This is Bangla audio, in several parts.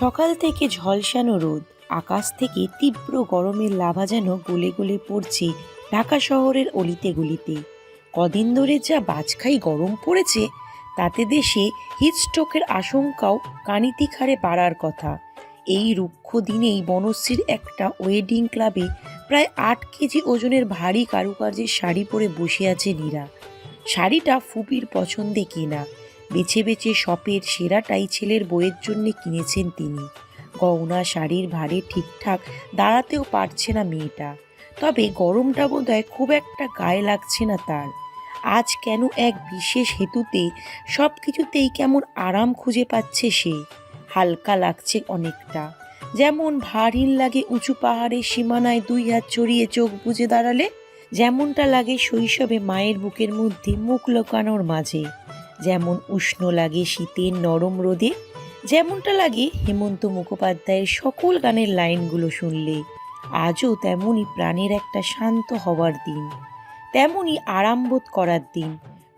সকাল থেকে ঝলসানো রোদ, আকাশ থেকে তীব্র গরমের লাভা যেন গলে গলে পড়ছে ঢাকা শহরের অলিতে গলিতে। কদিন ধরে যা বাজখাই গরম পড়েছে, তাতে দেশে হিটস্ট্রোকের আশঙ্কাও কানিতিক হারে বাড়ার কথা। এই রুক্ষ দিনেই বনশ্রীর একটা ওয়েডিং ক্লাবে প্রায় ৮ কেজি ওজনের ভারী কারুকার্যের শাড়ি পরে বসে আছে নীরা। শাড়িটা ফুপির পছন্দে কেনা, বেছে বেছে শপের সেরাটাই ছেলের বইয়ের জন্য কিনেছেন তিনি। গহনা শাড়ির ভারে ঠিকঠাক দাঁড়াতেও পারছে না মেয়েটা, তবে গরমটা বোধহয় খুব একটা গায়ে লাগছে না তার। আজ কেন এক বিশেষ হেতুতে সব কিছুতেই কেমন আরাম খুঁজে পাচ্ছে সে। হালকা লাগছে অনেকটা, যেমন ভারহীন লাগে উঁচু পাহাড়ের সীমানায় 2 হাত ছড়িয়ে চোখ বুজে দাঁড়ালে, যেমনটা লাগে শৈশবে মায়ের বুকের মধ্যে মুখ লুকানোর মাঝে, যেমন উষ্ণ লাগে শীতের নরম রোদে, যেমনটা লাগে হেমন্ত মুখোপাধ্যায়ের সকল গানের লাইনগুলো শুনলে। আজও তেমনই প্রাণের একটা শান্ত হওয়ার দিন, তেমনই আরামবোধ করার দিন।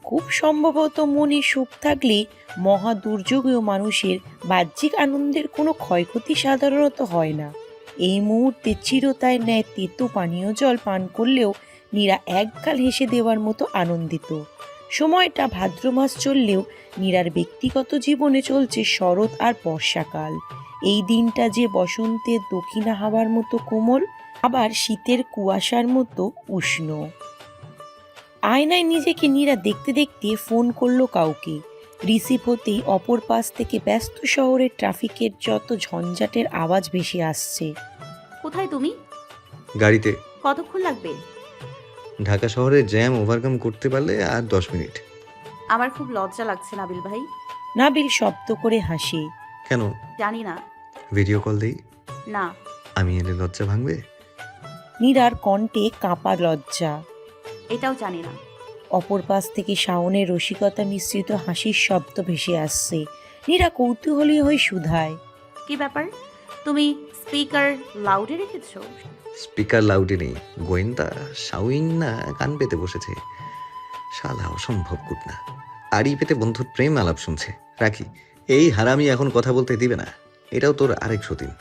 খুব সম্ভবত মনে সুখ থাকলে মহা দুর্যোগেও মানুষের বাহ্যিক আনন্দের কোনো ক্ষয়ক্ষতি সাধারণত হয় না। এই মুহূর্তে চিরতায় ন্যায় তেতো পানীয় জল পান করলেও নীরা একগাল হেসে দেওয়ার মতো আনন্দিত। সময়টা ভাদ্র মাস চললেও নীরার ব্যক্তিগত জীবনে চলছে শরৎ আর বর্ষাকাল। এই দিনটা যে বসন্তের দক্ষিণা হাওয়ার মতো কোমল, আবার শীতের কুয়াশার মতো উষ্ণ। আয়নায় নিজেকে নীরা দেখতে দেখতে ফোন করলো কাউকে। রিসিভ হতেই অপর পাশ থেকে ব্যস্ত শহরের ট্রাফিকের যত ঝঞ্ঝাটের আওয়াজ ভেসে আসছে। কোথায় তুমি? গাড়িতে। কতক্ষণ লাগবে? ঢাকা শহরের জ্যাম ওভারকাম করতে পারলে আর 10 মিনিট। আমার খুব লজ্জা লাগছে নাবিল ভাই। নাবিল শব্দ করে হাসে। কেন? জানি না। ভিডিও কল দেই? না। আমি এলে লজ্জা ভাঙবে? নীরার কণ্ঠে কাঁপা লজ্জা। এটাও জানি না। অপর পাশ থেকে শাওনের রসিকতা মিশ্রিত হাসির শব্দ ভেসে আসছে। নীরা কৌতূহলী হয়ে শুধায়, কি ব্যাপার? তুমি স্পিকার লাউডে রেখেছো? স্পিকার লাউডে নেই, গোয়েন্দা শাউইন না কান পেতে বসেছে। শালা অসম্ভব কুটনা, আড়ি পেতে বন্ধুর প্রেম আলাপ শুনছে। রাখি, এই হারামি এখন কথা বলতে দিবে না। এটাও তোর আরেক সতীন।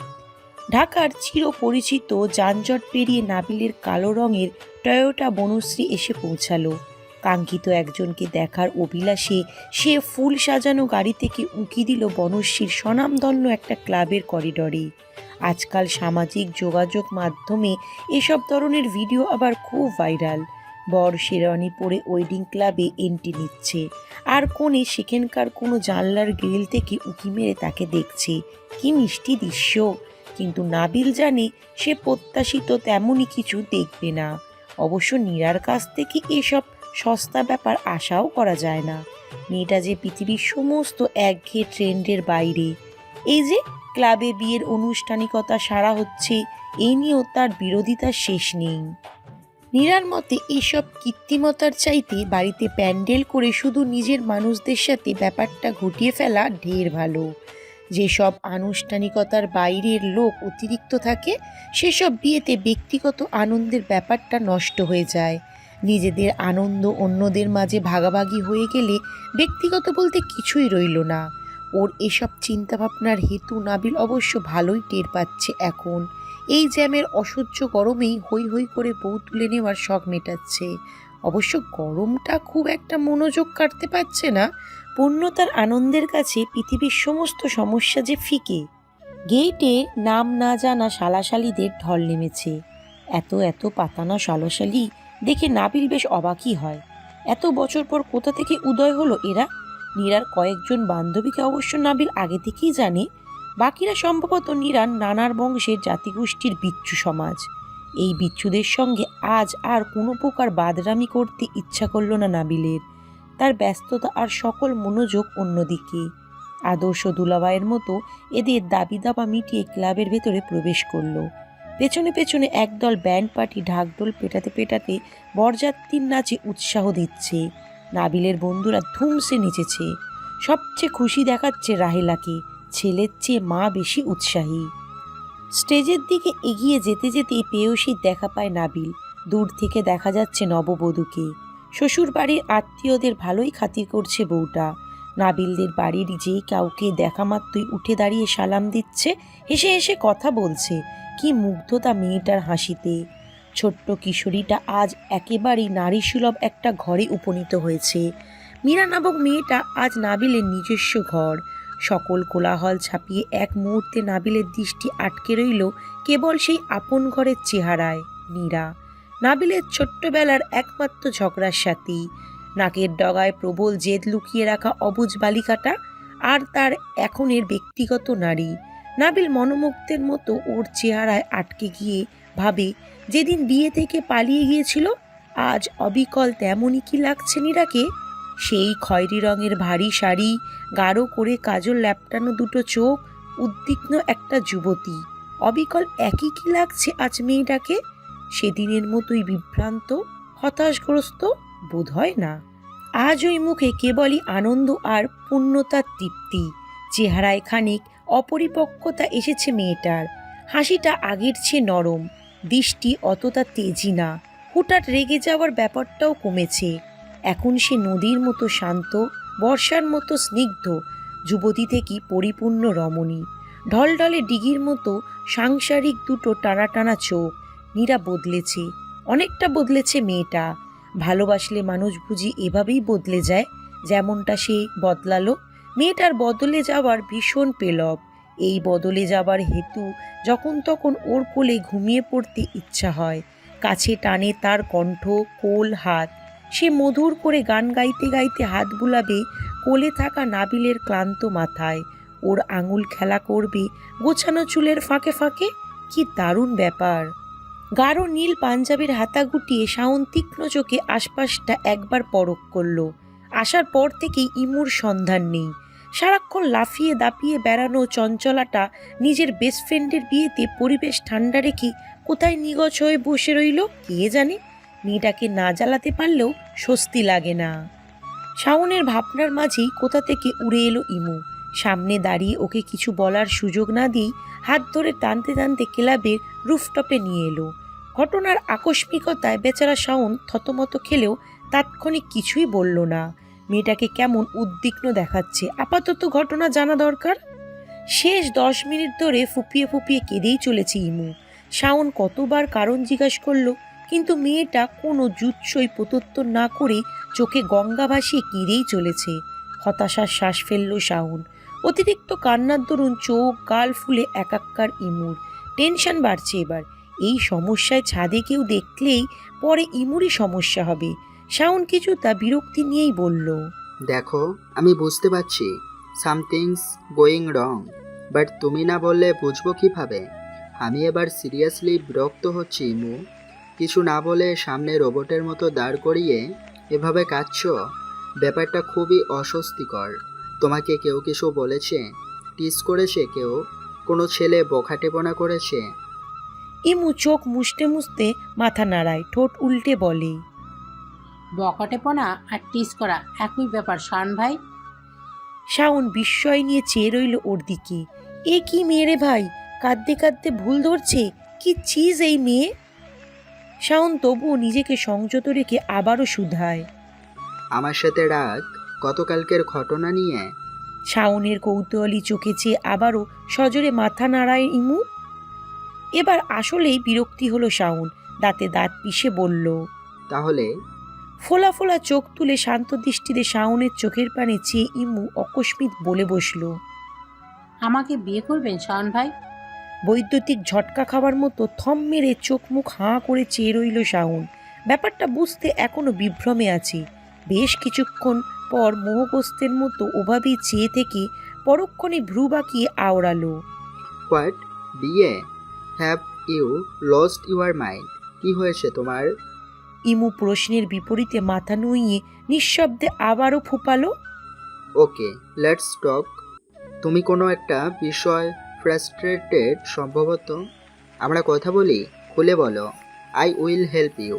ঢাকার চিরপরিচিত যানজট পেরিয়ে নাবিলের কালো রঙের টয়োটা বনশ্রী এসে পৌঁছালো। কাঙ্ক্ষিত একজনকে দেখার অভিলাষে সে ফুল সাজানো গাড়ি থেকে উঁকি দিল বনশ্রীর স্বনামধন্য একটা ক্লাবের করিডরে। আজকাল সামাজিক যোগাযোগ মাধ্যমে এসব ধরনের ভিডিও আবার খুব ভাইরাল। বর শেরওয়ানি পরে ওয়েডিং ক্লাবে এন্ট্রি নিচ্ছে, আর কোণে সেখানকার কোনো জানলার গ্রিল থেকে উঁকি মেরে তাকে দেখছে। কি মিষ্টি দৃশ্য! কিন্তু নাবিল জানে সে প্রত্যাশিত তেমনই কিছু দেখবে না। অবশ্য নীরার কাছ থেকে এসব সস্তা ব্যাপার আশাও করা যায় না। মেয়েটা যে পৃথিবীর সমস্ত একঘেয়ে ট্রেন্ডের বাইরে। এই যে ক্লাবে বিয়ের আনুষ্ঠানিকতা সারা হচ্ছে, এই নিয়েও তার বিরোধিতার শেষ নেই। নীরার মতে এসব কৃত্রিমতার চাইতে বাড়িতে প্যান্ডেল করে শুধু নিজের মানুষদের সাথে ব্যাপারটা ঘটিয়ে ফেলা ঢের ভালো। যেসব আনুষ্ঠানিকতার বাইরের লোক অতিরিক্ত থাকে, সেসব বিয়েতে ব্যক্তিগত আনন্দের ব্যাপারটা নষ্ট হয়ে যায়। নিজেদের আনন্দ অন্যদের মাঝে ভাগাভাগি হয়ে গেলে ব্যক্তিগত বলতে কিছুই রইল না। ওর এসব চিন্তাভাবনার হেতু নাবিল অবশ্য ভালোই টের পাচ্ছে এখন। এই জ্যামের অসহ্য গরমেই হৈ হৈ করে বউ তুলে নেওয়ার শখ মেটাচ্ছে। অবশ্য গরমটা খুব একটা মনোযোগ কাটতে পারছে না। পূর্ণতার আনন্দের কাছে পৃথিবীর সমস্ত সমস্যা যে ফিকে। গেইটে নাম না জানা শালাশালিদের ঢল নেমেছে। এত এত পাতানা শালাশালি দেখে নাবিল বেশ অবাকই হয়। এত বছর পর কোথা থেকে উদয় হলো এরা? নীরার কয়েকজন বান্ধবীকে অবশ্য নাবিল আগে থেকেই জানে। বাকিরা সম্ভবত নীরার নানার বংশের জাতিগোষ্ঠীর বিচ্ছু সমাজ। এই বিচ্ছুদের সঙ্গে আজ আর কোনো প্রকার বাদরামি করতে ইচ্ছা করল না নাবিলের। তার ব্যস্ততা আর সকল মনোযোগ অন্যদিকে। আদর্শ দুলাভাইয়ের মতো এদের দাবি দাবা মিটিয়ে ক্লাবের ভেতরে প্রবেশ করলো। পেছনে পেছনে একদল ব্যান্ড পার্টি ঢাকঢোল পেটাতে পেটাতে বরযাত্রীর নাচে উৎসাহ দিচ্ছে। নাবিলের বন্ধুরা ধুমসে নেচেছে। সবচেয়ে খুশি দেখাচ্ছে রাহেলাকে, ছেলের চেয়ে মা বেশি উৎসাহী। স্টেজের দিকে এগিয়ে যেতে যেতেই পেয়সীর দেখা পায় নাবিল। দূর থেকে দেখা যাচ্ছে নববধূকে। শ্বশুর বাড়ির আত্মীয়দের ভালোই খাতির করছে বউটা। নাবিলদের বাড়ির যে কাউকে দেখা মাত্রই উঠে দাঁড়িয়ে সালাম দিচ্ছে, হেসে হেসে কথা বলছে। কি মুগ্ধতা মেয়েটার হাসিতে। ছোট্ট কিশোরীটা আজ একেবারেই নারীসুলভ একটা ঘরে উপনীত হয়েছে। মীরা নামক মেয়েটা আজ নাবিলের নিজস্ব ঘর। সকল কোলাহল ছাপিয়ে এক মুহূর্তে নাবিলের দৃষ্টি আটকে রইল কেবল সেই আপন ঘরের চেহারায়। নীরা, নাবিলের ছোট্টবেলার একমাত্র ঝগড়ার সাথী, নাকের ডগায় প্রবল জেদ লুকিয়ে রাখা অবুঝ বালিকাটা, আর তার এখনের ব্যক্তিগত নারী। নাবিল মনোমুগ্ধের মতো ওর চেহারায় আটকে গিয়ে ভাবে, যেদিন বিয়ে থেকে পালিয়ে গিয়েছিল আজ অবিকল তেমনই কি লাগছে নীরাকে। সেই খয়েরি রঙের ভারী শাড়ি, গাঢ় করে কাজল ল্যাপটানো দুটো চোখ, উদ্বিগ্ন একটা যুবতী, অবিকল একই কি লাগছে আজ মেয়েটাকে। সেদিনের মতোই বিভ্রান্ত, হতাশগ্রস্ত বোধ হয় না। আজ ওই মুখে কেবলই আনন্দ আর পূর্ণতার তৃপ্তি। চেহারায় খানিক অপরিপক্কতা এসেছে মেয়েটার। হাসিটা আগের চেয়ে নরম, দৃষ্টি অতটা তেজি না। হুটহাট রেগে যাওয়ার ব্যাপারটাও কমেছে। এখন সে নদীর মতো শান্ত, বর্ষার মতো স্নিগ্ধ, যুবতী থেকে পরিপূর্ণ রমণী। ঢলঢলে ডিগির মতো সাংসারিক দুটো টানা টানা চোখ। নীরা বদলেছে, অনেকটা বদলেছে মেয়েটা। ভালোবাসলে মানুষ বুঝি এভাবেই বদলে যায়, যেমনটা সে বদলালো। মেয়েটার বদলে যাওয়ার ভীষণ পেলব। এই বদলে যাবার হেতু যখন তখন ওর কোলে ঘুমিয়ে পড়তে ইচ্ছা হয়। কাছে টানে তার কণ্ঠ, কোল, হাত। সে মধুর করে গান গাইতে গাইতে হাত বুলাবে কোলে থাকা নাবিলের ক্লান্ত মাথায়। ওর আঙুল খেলা করবে গোছানো চুলের ফাঁকে ফাঁকে। কি দারুণ ব্যাপার। গাঢ় নীল পাঞ্জাবির হাতা গুটিয়ে শাওন তীক্ষ্ণ চোখে আশপাশটা একবার পরখ করল। আসার পর থেকেই ইমুর সন্ধান নেই। সারাক্ষণ লাফিয়ে দাপিয়ে বেড়ানো চঞ্চলাটা নিজের বেস্ট ফ্রেন্ডের বিয়েতে পরিবেশ ঠান্ডা রেখে কোথায় নিগজ হয়ে বসে রইল কে জানে। মেয়েটাকে না জ্বালাতে পারলেও স্বস্তি লাগে না। শাওনের ভাবনার মাঝেই কোথা থেকে উড়ে এলো ইমু। সামনে দাঁড়িয়ে ওকে কিছু বলার সুযোগ না দিয়েই হাত ধরে টানতে টানতে ক্লাবের রুফটপে নিয়ে এলো। ঘটনার আকস্মিকতায় বেচারা শাওন থতমত খেলেও তাৎক্ষণিক কিছুই বলল না। মেয়েটাকে কেমন উদ্বিগ্ন দেখাচ্ছে, আপাতত ঘটনা জানা দরকার। শেষ 10 মিনিট ধরে ফুপিয়ে ফুপিয়ে কেঁদেই চলেছে ইমু। শাওন কতবার কারণ জিজ্ঞাসা করলো, কিন্তু মেয়েটা কোনো জুৎসই প্রত্যুত্তর না করে চোখে গঙ্গা ভাসিয়ে কেঁদেই চলেছে। হতাশার শ্বাস ফেলল শাওন। অতিরিক্ত কান্নার দরুন চোখ গাল ফুলে একাক্কার ইমুর। টেনশন বাড়ছে এবার। এই সমস্যায় ছাদে কেউ দেখলেই পরে ইমুরই সমস্যা হবে। শাওন কিছুটা বিরক্তি নিয়েই বলল, দেখো, আমি বুঝতে পারছি সামথিংস গোয়িং রং, বাট তুমি না বললে বুঝবো কিভাবে? আমি এবার সিরিয়াসলি বিরক্ত হচ্ছি ইমু। কিছু না বলে সামনে রোবটের মতো দাঁড় করিয়ে এভাবে কাঁদছো। ব্যাপারটা খুবই অস্বস্তিকর। তোমাকে কেউ কিছু বলেছে? টিস করেছে কেউ? কোনো ছেলে বখাটেপনা করেছে? ইমু চোখ মুছতে মুছতে মাথা নাড়ায়, ঠোঁট উল্টে বলে, বকটেপনা আর টিস করা একই ব্যাপার শান ভাই। শাওন বিস্ময় নিয়ে চেয়ে রইল ওর দিকে। এ কি মেয়ে রে ভাই, কাঁদতে কাঁদতে ভুল ধরছে। কি চিজ এই মেয়ে। শাওন তবুও নিজেকে সংযত রেখে আবারও শুধায়, আমার সাথে রাগ গতকালকের ঘটনা নিয়ে? শাওনের কৌতূহলী চোখে চেয়ে আবারও সজোরে মাথা নাড়ায় ইমু। এবার আসলেই বিরক্তি হলো শাওন। দাঁতে দাঁত পিষে বলল, তাহলে? ফোলা ফোলা চোখ তুলে শান্ত দৃষ্টিতে শাওনের চোখের পানে চেয়ে ইমু অকস্মিত বলে বসল, আমাকে বিয়ে করবেন শান ভাই? বৈদ্যুতিক ঝটকা খাবার মতো থম মেরে চোখ মুখ হাঁ করে চেয়ে রইল শাওন। ব্যাপারটা বুঝতে এখনো বিভ্রমে আছে। বেশ কিছুক্ষণ পর মোহগ্রস্তের মতো ওভাবেই চেয়ে থেকে পরক্ষণে ভ্রু বাঁকিয়ে আওড়ালো, হোয়াট? বিয়ে? Have you lost your mind? কি হয়েছে তোমার? ইমু প্রশ্নের বিপরীতে মাথা নুইয়ে নিঃশব্দে আবারও ফুপালো, ওকে, লেটস টক। তুমি কোনো একটা বিষয় ফ্রাস্ট্রেটেড সম্ভবত। আমরা কথা বলি, খুলে বলো। I will help you.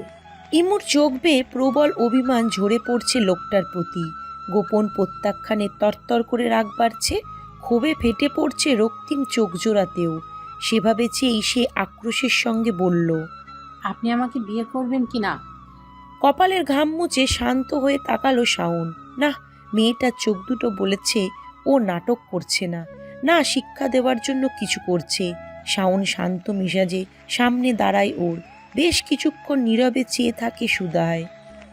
ইমুর চোখ বেয়ে প্রবল অভিমান ঝরে পড়ছে লোকটার প্রতি। গোপন প্রত্যাখ্যানে তরতর করে রাগ বাড়ছে, ক্ষোভে ফেটে পড়ছে রক্তিম চোখ জোড়াতেও। সেভাবে চেয়েই সে আক্রোশের সঙ্গে বলল, আপনি আমাকে বিয়ে করবেন কি না? কপালের ঘাম মুছে শান্ত হয়ে তাকালো শাওন। না, মেয়েটার চোখ দুটো বলেছে ও নাটক করছে না, না শিক্ষা দেওয়ার জন্য কিছু করছে। শাওন শান্ত মেজাজে সামনে দাঁড়ায় ওর। বেশ কিছুক্ষণ নীরবে চেয়ে থাকে সুধায়।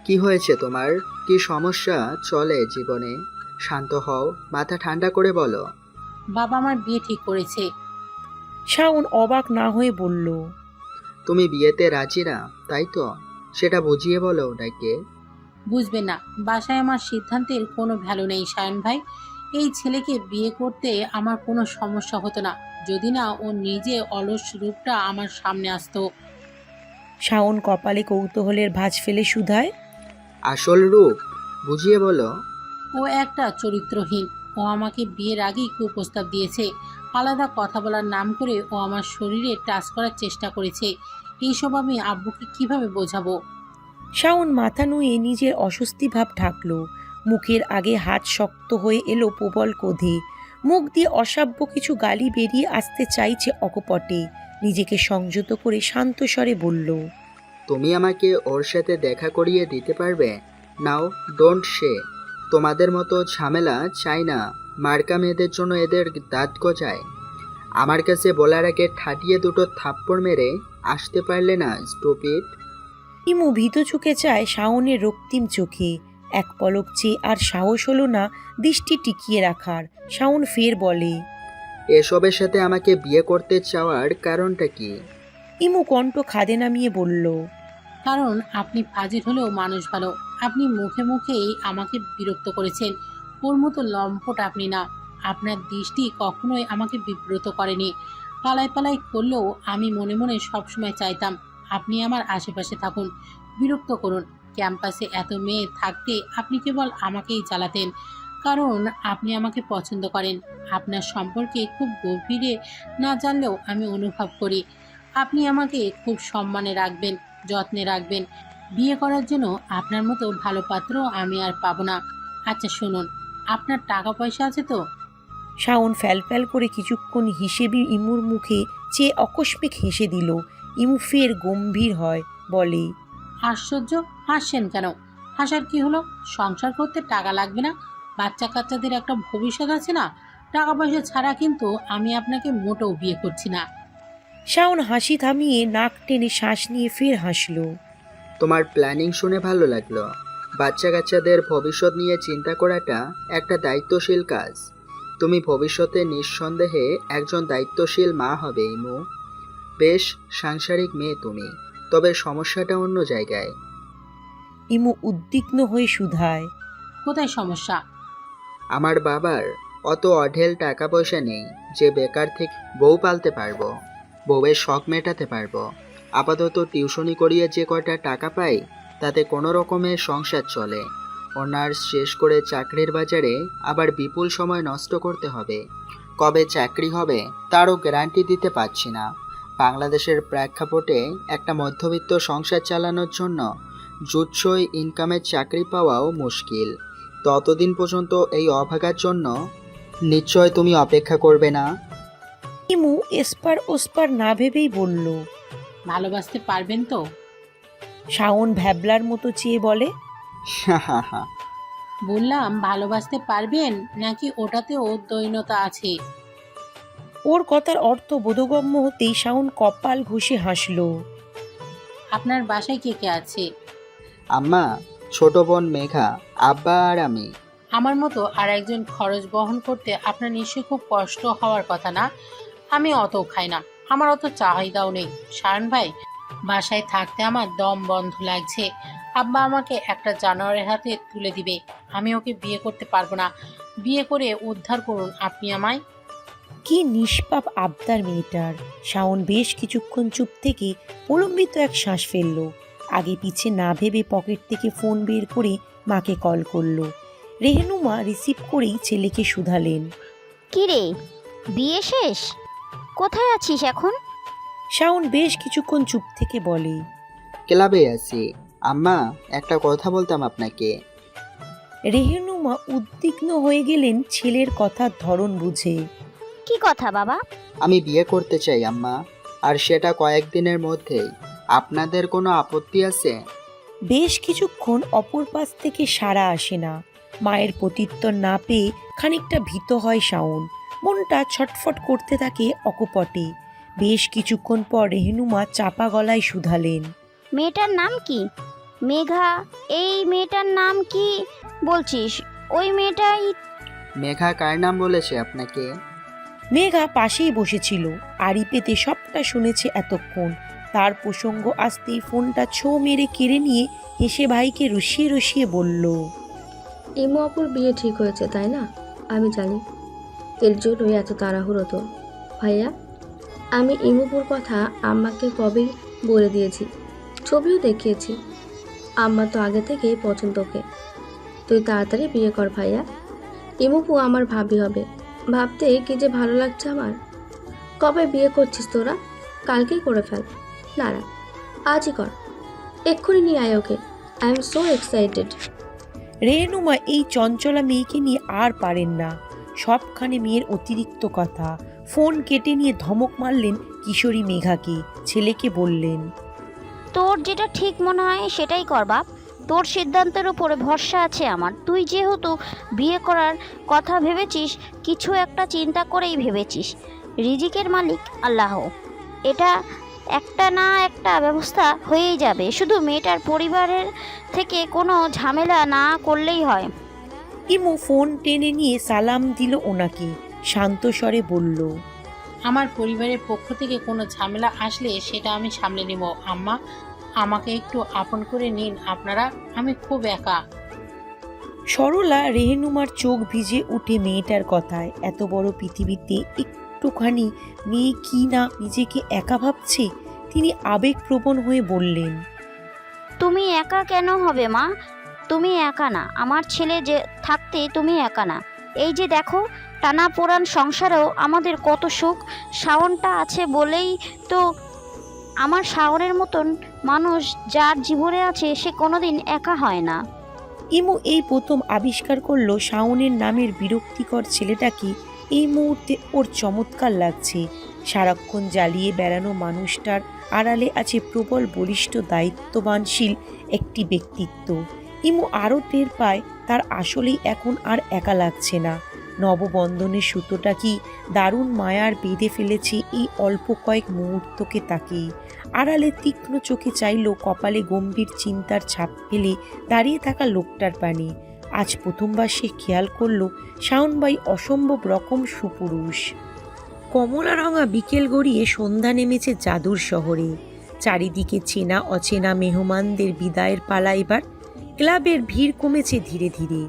কি হয়েছে তোমার? কি সমস্যা চলে জীবনে? শান্ত হও, মাথা ঠান্ডা করে বলো। বাবা আমার বিয়ে ঠিক করেছে। শাওন অবাক না হয়ে বলল, তুমি বিয়েতে রাজি না, তাই তো? সেটা বুঝিয়ে বলো ওটাকে। বুঝবে না, বাসায় আমার সিদ্ধান্তের কোনো ভ্যালু নেই সায়ন ভাই। এই ছেলেকে বিয়ে করতে আমার কোনো সমস্যা হতো না যদি না ও নিজে অলস রূপটা আমার সামনে আসতো। শাওন কপালে কৌতূহলের ভাঁজ ফেলে সুধায়। আসল রূপ বুঝিয়ে বলো। ও একটা চরিত্রহীন। ও আমাকে বিয়ের আগেই কুপ্রস্তাব দিয়েছে। আলাদা কথা বলার নাম করে ও আমার শরীরে টাচ করার চেষ্টা করেছে। এইসব আমি আব্বুকে কিভাবে বোঝাবো? শাওন মাথা নুয়ে নিজের অস্বস্তি ভাব ঢাকল। মুখের আগে হাত শক্ত হয়ে এলো প্রবল ক্রোধে। মুখ দিয়ে অসাব্য কিছু গালি বেরিয়ে আসতে চাইছে অকপটে। নিজেকে সংযত করে শান্ত স্বরে বলল, তুমি আমাকে ওর সাথে দেখা করিয়ে দিতে পারবে? নাও, ডোন্ট সে। তোমাদের মতো ঝামেলা চাই না। মার্কা মেয়েদের জন্য এদের দাঁত গজায়। আমার কাছে বলার আগে ঠাটিয়ে দুটো থাপ্পড় মেরে আসতে পারলে না, স্টুপিড। ইমু ভীত চোখে চায় শাওনের রক্তিম চোখে। এক পলক চেয়ে আর সাহস হলো না দৃষ্টি টিকিয়ে রাখার। শাওন ফের বলে, এসবের সাথে আমাকে বিয়ে করতে চাওয়ার কারণটা কি? ইমু কণ্ঠ খাদে নামিয়ে বলল, কারণ আপনি ফাজিল হলেও মানুষ ভালো। আপনি মুখে মুখেই আমাকে বিরক্ত করেছেন। ওর মতো লম্পট আপনি না। আপনার দৃষ্টি কখনোই আমাকে বিব্রত করেনি। পালায় পালায় করলেও আমি মনে মনে সবসময় চাইতাম আপনি আমার আশেপাশে থাকুন। বিরক্ত করুন। ক্যাম্পাসে এত মেয়ে থাকতে আপনি কেবল আমাকেই জ্বালাতেন, কারণ আপনি আমাকে পছন্দ করেন। আপনার সম্পর্কে খুব গভীরে না জানলেও আমি অনুভব করি আপনি আমাকে খুব সম্মানে রাখবেন, যত্নে রাখবেন। বিয়ে করার জন্য আপনার মতো ভালো পাত্র আমি আর পাবো না। আচ্ছা শুনুন, আপনার টাকা পয়সা আছে তো? শাওন ফ্যালফ্যাল করে কিছুক্ষণ হিসেবে ইমুর মুখে চেয়ে অকস্মিক হেসে দিল। ইমু ফের গম্ভীর হয়, বলে, আশ্চর্য, হাসছেন কেন? হাসার কি হলো? সংসার করতে টাকা লাগবে না? বাচ্চা কাচ্চাদের একটা ভবিষ্যৎ আছে না? টাকা পয়সা ছাড়া কিন্তু আমি আপনাকে মোটেও বিয়ে করছি না। শাওন হাসি থামিয়ে নাক টেনে শ্বাস নিয়ে ফের হাসল। তোমার প্ল্যানিং শুনে ভালো লাগলো। বাচ্চা কাচ্চাদের ভবিষ্যৎ নিয়ে চিন্তা করাটা একটা দায়িত্বশীল কাজ। তুমি ভবিষ্যতে নিঃসন্দেহে একজন দায়িত্বশীল মা হবে ইমু। বেশ সাংসারিক মেয়ে তুমি, তবে সমস্যাটা অন্য জায়গায়। ইমু উদ্বিগ্ন হয়ে শুধায়, কোথায় সমস্যা? আমার বাবার অত অঢেল টাকা পয়সা নেই যে বেকার থেকে বউ পালতে পারবো, বউয়ের শখ মেটাতে পারবো। আপাতত টিউশনি করিয়ে যে কয়টা টাকা পাই তাতে কোনো রকমের সংসার চলে। অনার্স শেষ করে চাকরির বাজারে আবার বিপুল সময় নষ্ট করতে হবে। কবে চাকরি হবে তারও গ্যারান্টি দিতে পারছি না। বাংলাদেশের প্রেক্ষাপটে একটা মধ্যবিত্ত সংসার চালানোর জন্য জুৎসই ইনকামের চাকরি পাওয়াও মুশকিল। ততদিন পর্যন্ত এই অভাগার জন্য নিশ্চয় তুমি অপেক্ষা করবে না। ইমু এসপার ওসপার না ভেবেই বলল। ভালোবাসতে পারবেন তো? শাওন ভ্যাবলার মতো চেয়ে বলে, হা। বললাম ভালোবাসতে পারবেন, নাকি ওটাতেও দৈন্যতা আছে? ওর কথার অর্থ বোধগম্য হতেই শাওন কপাল ঘষে হাসল। আপনার বাসায় কে কে আছে? আম্মা, ছোট বোন মেঘা, আব্বা আর আমি। আমার মতো আর একজন খরচ বহন করতে আপনার নিশ্চয়ই খুব কষ্ট হওয়ার কথা না? আমি অত খাই না, আমার অত চাহিদাও নেই। শায়ন ভাই, বাসায় থাকতে আমার দম বন্ধ লাগছে। আব্বা আমাকে একটা জানোয়ারের হাতে তুলে দিবে। আমি ওকে বিয়ে করতে পারবো না। বিয়ে করে উদ্ধার করুন আপনি আমায়। কি নিষ্পাপ আবদার মেয়েটার। শাওন বেশ কিছুক্ষণ চুপ থেকে প্রলম্বিত এক শ্বাস ফেলল। আগে পিছে না ভেবে পকেট থেকে ফোন বের করে মাকে কল করলো। রেহনুমা রিসিভ করেই ছেলেকে শুধালেন। কি রে, বিয়ে শেষ? কোথায় আছিস এখন? শাওন বেশ কিছুক্ষণ চুপ থেকে বলে, ক্লাবে আছি। আম্মা, একটা কথা বলতাম আপনাকে। রেহনুমা উদ্বিগ্ন হয়ে গেলেন ছেলের কথার ধরন বুঝে। কি কথা বাবা? আমি বিয়ে করতে চাই আম্মা, আর সেটা কয়েকদিনের মধ্যেই। আপনাদের কোনো আপত্তি আছে? বেশ কিছুক্ষণ অপর পাশ থেকে সাড়া আসে না। মায়ের প্রত্যুত্তর না পেয়ে খানিকটা ভীত হয় শাওন। মনটা ছটফট করতে থাকে অকপটে। বেশ কিছুক্ষণ পর রেহনুমা চাপা গলায় শুধালেন, মেয়েটার নাম কি? মেঘা। এই মেয়েটার নাম কি বলছিস? ওই মেয়েটাই। মেঘা কার নাম বলেছে আপনাকে? মেঘা পাশেই বসেছিল, আড়ি পেতে সবটা শুনেছে এতক্ষণ। তার প্রসঙ্গ আসতেই ফোনটা ছো মেরে কেড়ে নিয়ে হেসে ভাইকে রসিয়ে রসিয়ে বলল, ইমু আপুর বিয়ে ঠিক হয়েছে তাই না? আমি জানি, এর জন্যই এত তাড়াহুড়ো তো। ভাইয়া, আমি ইমুপুর কথা আম্মাকে কবেই বলে দিয়েছি, ছবিও দেখিয়েছি। আম্মা তো আগে থেকেই পছন্দ ওকে। তুই তাড়াতাড়ি বিয়ে কর ভাইয়া। ইমুপু আমার ভাবি হবে, ভাবতে কি যে ভালো লাগছে আমার। কবে বিয়ে করছিস তোরা? কালকেই করে ফেল। না না, আজই কর, এক্ষুনি নিয়ে আয় ওকে। I am so excited. Rehnuma এই চঞ্চলা মেয়েকে নিয়ে আর পারেন না। সবখানে মেয়ের অতিরিক্ত কথা। ফোন কেটে নিয়ে ধমক মারলেন কিশোরী মেঘাকে। ছেলেকে বললেন, তোর যেটা ঠিক মনে হয় সেটাই কর বাপ। তোর সিদ্ধান্তের উপরে ভরসা আছে আমার। তুই যেহেতু বিয়ে করার কথা ভেবেছিস, কিছু একটা চিন্তা করেই ভেবেছিস। রিজিকের মালিক আল্লাহ। এটা একটা না একটা ব্যবস্থা হয়েই যাবে। শুধু মেয়েটার পরিবারের থেকে কোনো ঝামেলা না করলেই হয়। ইমু ফোন টেনে নিয়ে সালাম দিল ওনাকে। শান্ত স্বরে বলল, আমার পরিবারের পক্ষ থেকে কোনো ঝামেলা আসলে সেটা আমি সামলে নেব। আম্মা, আমাকে একটু আপন করে নিন আপনারা, আমি খুব একা। সরলা রেহনুমার চোখ ভিজে উঠে মেয়েটার কথায়। এত বড় পৃথিবীতে একটুখানি মেয়ে কি না নিজেকে একা ভাবছে। তিনি আবেগপ্রবণ হয়ে বললেন, তুমি একা কেন হবে মা? তুমি একা না, আমার ছেলে যে থাকতে তুমি একা না। এই যে দেখো, টানা পোড়ান সংসারেও আমাদের কত সুখ। শাওনটা আছে বলেই তো। আমার শাওনের মতন মানুষ যার জীবনে আছে সে কোনোদিন একা হয় না। ইমু এই প্রথম আবিষ্কার করলো শাওনের নামের বিরক্তিকর ছেলেটাকে এই মুহূর্তে ওর চমৎকার লাগছে। সারাক্ষণ জ্বালিয়ে বেড়ানো মানুষটার আড়ালে আছে প্রবল বলিষ্ঠ দায়িত্ববানশীল একটি ব্যক্তিত্ব। ইমু আরও টের পায় তার আসলেই এখন আর একা লাগছে না। নববন্ধনের সুতোটা কি দারুণ মায়ার বেঁধে ফেলেছে এই অল্প কয়েক মুহূর্তকে তাকে। আড়ালে তীক্ষ্ণ চোখে চাইল কপালে গম্ভীর চিন্তার ছাপ ফেলে দাঁড়িয়ে থাকা লোকটার পানে। আজ প্রথমবার সে খেয়াল করল শাওনবাই অসম্ভব রকম সুপুরুষ। কমলা রঙা বিকেল গড়িয়ে সন্ধ্যা নেমেছে জাদুর শহরে। চারিদিকে চেনা অচেনা মেহমানদের বিদায়ের পালা এবার। ক্লাবের ভিড় কমেছে ধীরে ধীরে।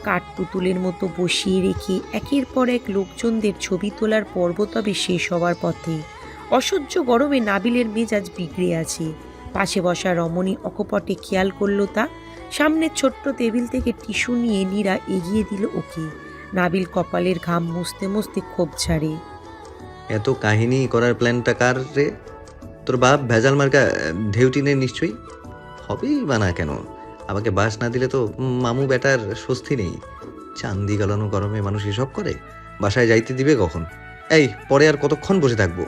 কাঠপুতুলের মতো বসিয়ে রেখে একের পর এক লোকজনদের ছবি তোলার পর্ব তবে শেষ হওয়ার পথে। অসহ্য গরমে নাবিলের মেজাজ বিগড়ে আছে। পাশে বসা রমণী অকপটে খেয়াল করল তা। সামনের ছোট্ট টেবিল থেকে টিস্যু নিয়ে নীরা এগিয়ে দিল ওকে। নাবিল কপালের ঘাম মুছতে মুছতে ক্ষোভ ছাড়ে। এত কাহিনী করার প্ল্যানটা কার রে? তোর বাপ ভেজাল মার্কা ঢেউটিনের নিশ্চয়ই। হবেই বা না কেন? আমাকে বাস না দিলে তো মামু বেটার স্বস্তি নেই। চান্দি গালানো গরমে মানুষ এসব করে? বাসায় যাইতে দিবে কখন? এই পরে আর কতক্ষণ বসে থাকবো?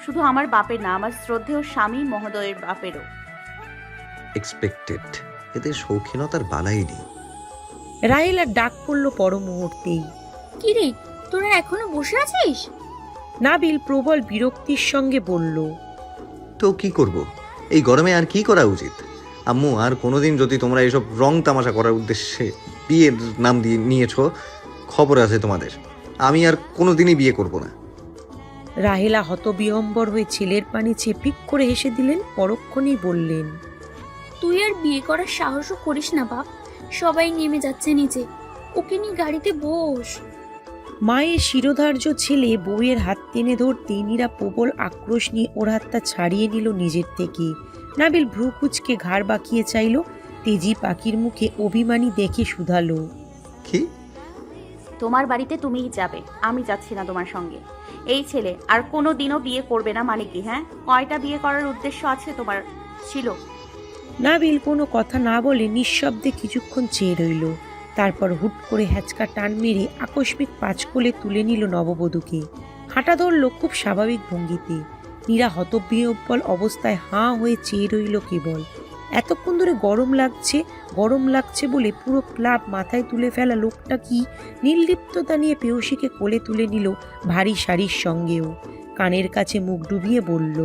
শুধু আমার বাপের না, আমার শ্রদ্ধেয় স্বামী মহোদয়ের বাপেরও। এক্সপেক্টেড। এদের শৌখিনতার বালাই নেই। রাহেলার ডাক পড়ল পর মুহূর্তেই। কি রে, তোরা এখনো বসে আছিস? নাবিল প্রবল বিরক্তির সঙ্গে বলল, তো কি করব? এই গরমে আর কি করা উচিত? আম্মু, আর কোনোদিন যদি তোমরা এসব রং তামাশা করার উদ্দেশ্যে বিয়ের নাম দিয়ে নিয়েছ, খবর আছে তোমাদের। আমি আর কোনোদিনই বিয়ে করব না। রাহেলা হতবিহম্বর হয়ে ছেলের পানে চেয়ে ফিক করে হেসে দিলেন। পরক্ষণেই বললেন, তুই আর বিয়ে করার সাহসও করিস না বাপ। সবাই নেমে যাচ্ছে নিচে, ওকে নিয়ে গাড়িতে বস। মায়ের শিরোধার্য ছেলে বউয়ের হাত টেনে ধরতেই নীরা প্রবল আক্রোশ নিয়ে ওর হাতটা ছাড়িয়ে নিল নিজের থেকে। নাবিল ভ্রু কুঁচকে ঘাড় বাঁকিয়ে চাইল। তেজি পাখির মুখে অভিমানী দেখে শুধালো, কি? তোমার বাড়িতে তুমিই যাবে, আমি যাচ্ছি না তোমার সঙ্গে। এই ছেলে আর কোনো দিনও বিয়ে করবে না মানে কি? হ্যাঁ, কয়টা বিয়ে করার উদ্দেশ্য আছে তোমার? ছিল। নাবিল কোনো কথা না বলে নিঃশব্দে কিছুক্ষণ চেয়ে রইল। তারপর হুট করে হ্যাচকা টান মেরে আকস্মিক পাঁচকোলে তুলে নিল নববধূকে। হাঁটা ধরল খুব স্বাভাবিক ভঙ্গিতে। নীরা হতবিহ্বল অবস্থায় হাঁ হয়ে চেয়ে রইল কেবল। এতক্ষণ ধরে গরম লাগছে বলে পুরো ক্লাব মাথায় তুলে ফেলা লোকটা কি নির্লিপ্ততা নিয়ে পেয়সীকে কোলে তুলে নিল ভারী শাড়ির সঙ্গেও। কানের কাছে মুখ ডুবিয়ে বলল,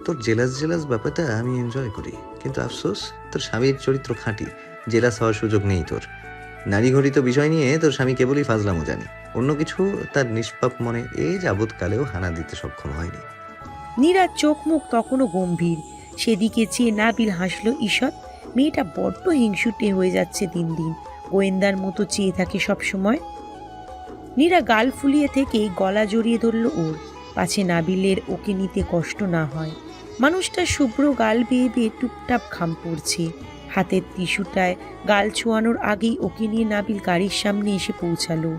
তোর জেলাস ব্যাপারটা আমি এনজয় করি, কিন্তু আফসোস তোর স্বামীর চরিত্র খাঁটি, জেলাস হওয়ার সুযোগ নেই তোর। নারী ঘটিত বিষয় নিয়ে তোর স্বামী কেবলই ফাজলামো জানি, অন্য কিছু তার নিষ্পাপ মনে এই যাবৎকালেও হানা দিতে সক্ষম হয়নি। নীরার চোখ মুখ তখনও গম্ভীর। সেদিকে চেয়ে নাবিল হাসল ঈষৎ। মেয়েটা বড্ড হিংসুটে হয়ে যাচ্ছে দিন দিন, গোয়েন্দার মতো চেয়ে থাকে সবসময়। নীরা গাল ফুলিয়ে থেকেই গলা জড়িয়ে ধরল ওর, পাছে নাবিলের ওকে নিতে কষ্ট না হয়। মানুষটা শুভ্র গাল বেয়ে বেয়ে টুপটাপ ঘাম পড়ছে। হাতের টিস্যুটায় গাল ছোঁয়ানোর আগেই ওকে নিয়ে নাবিল গাড়ির সামনে এসে পৌঁছালো।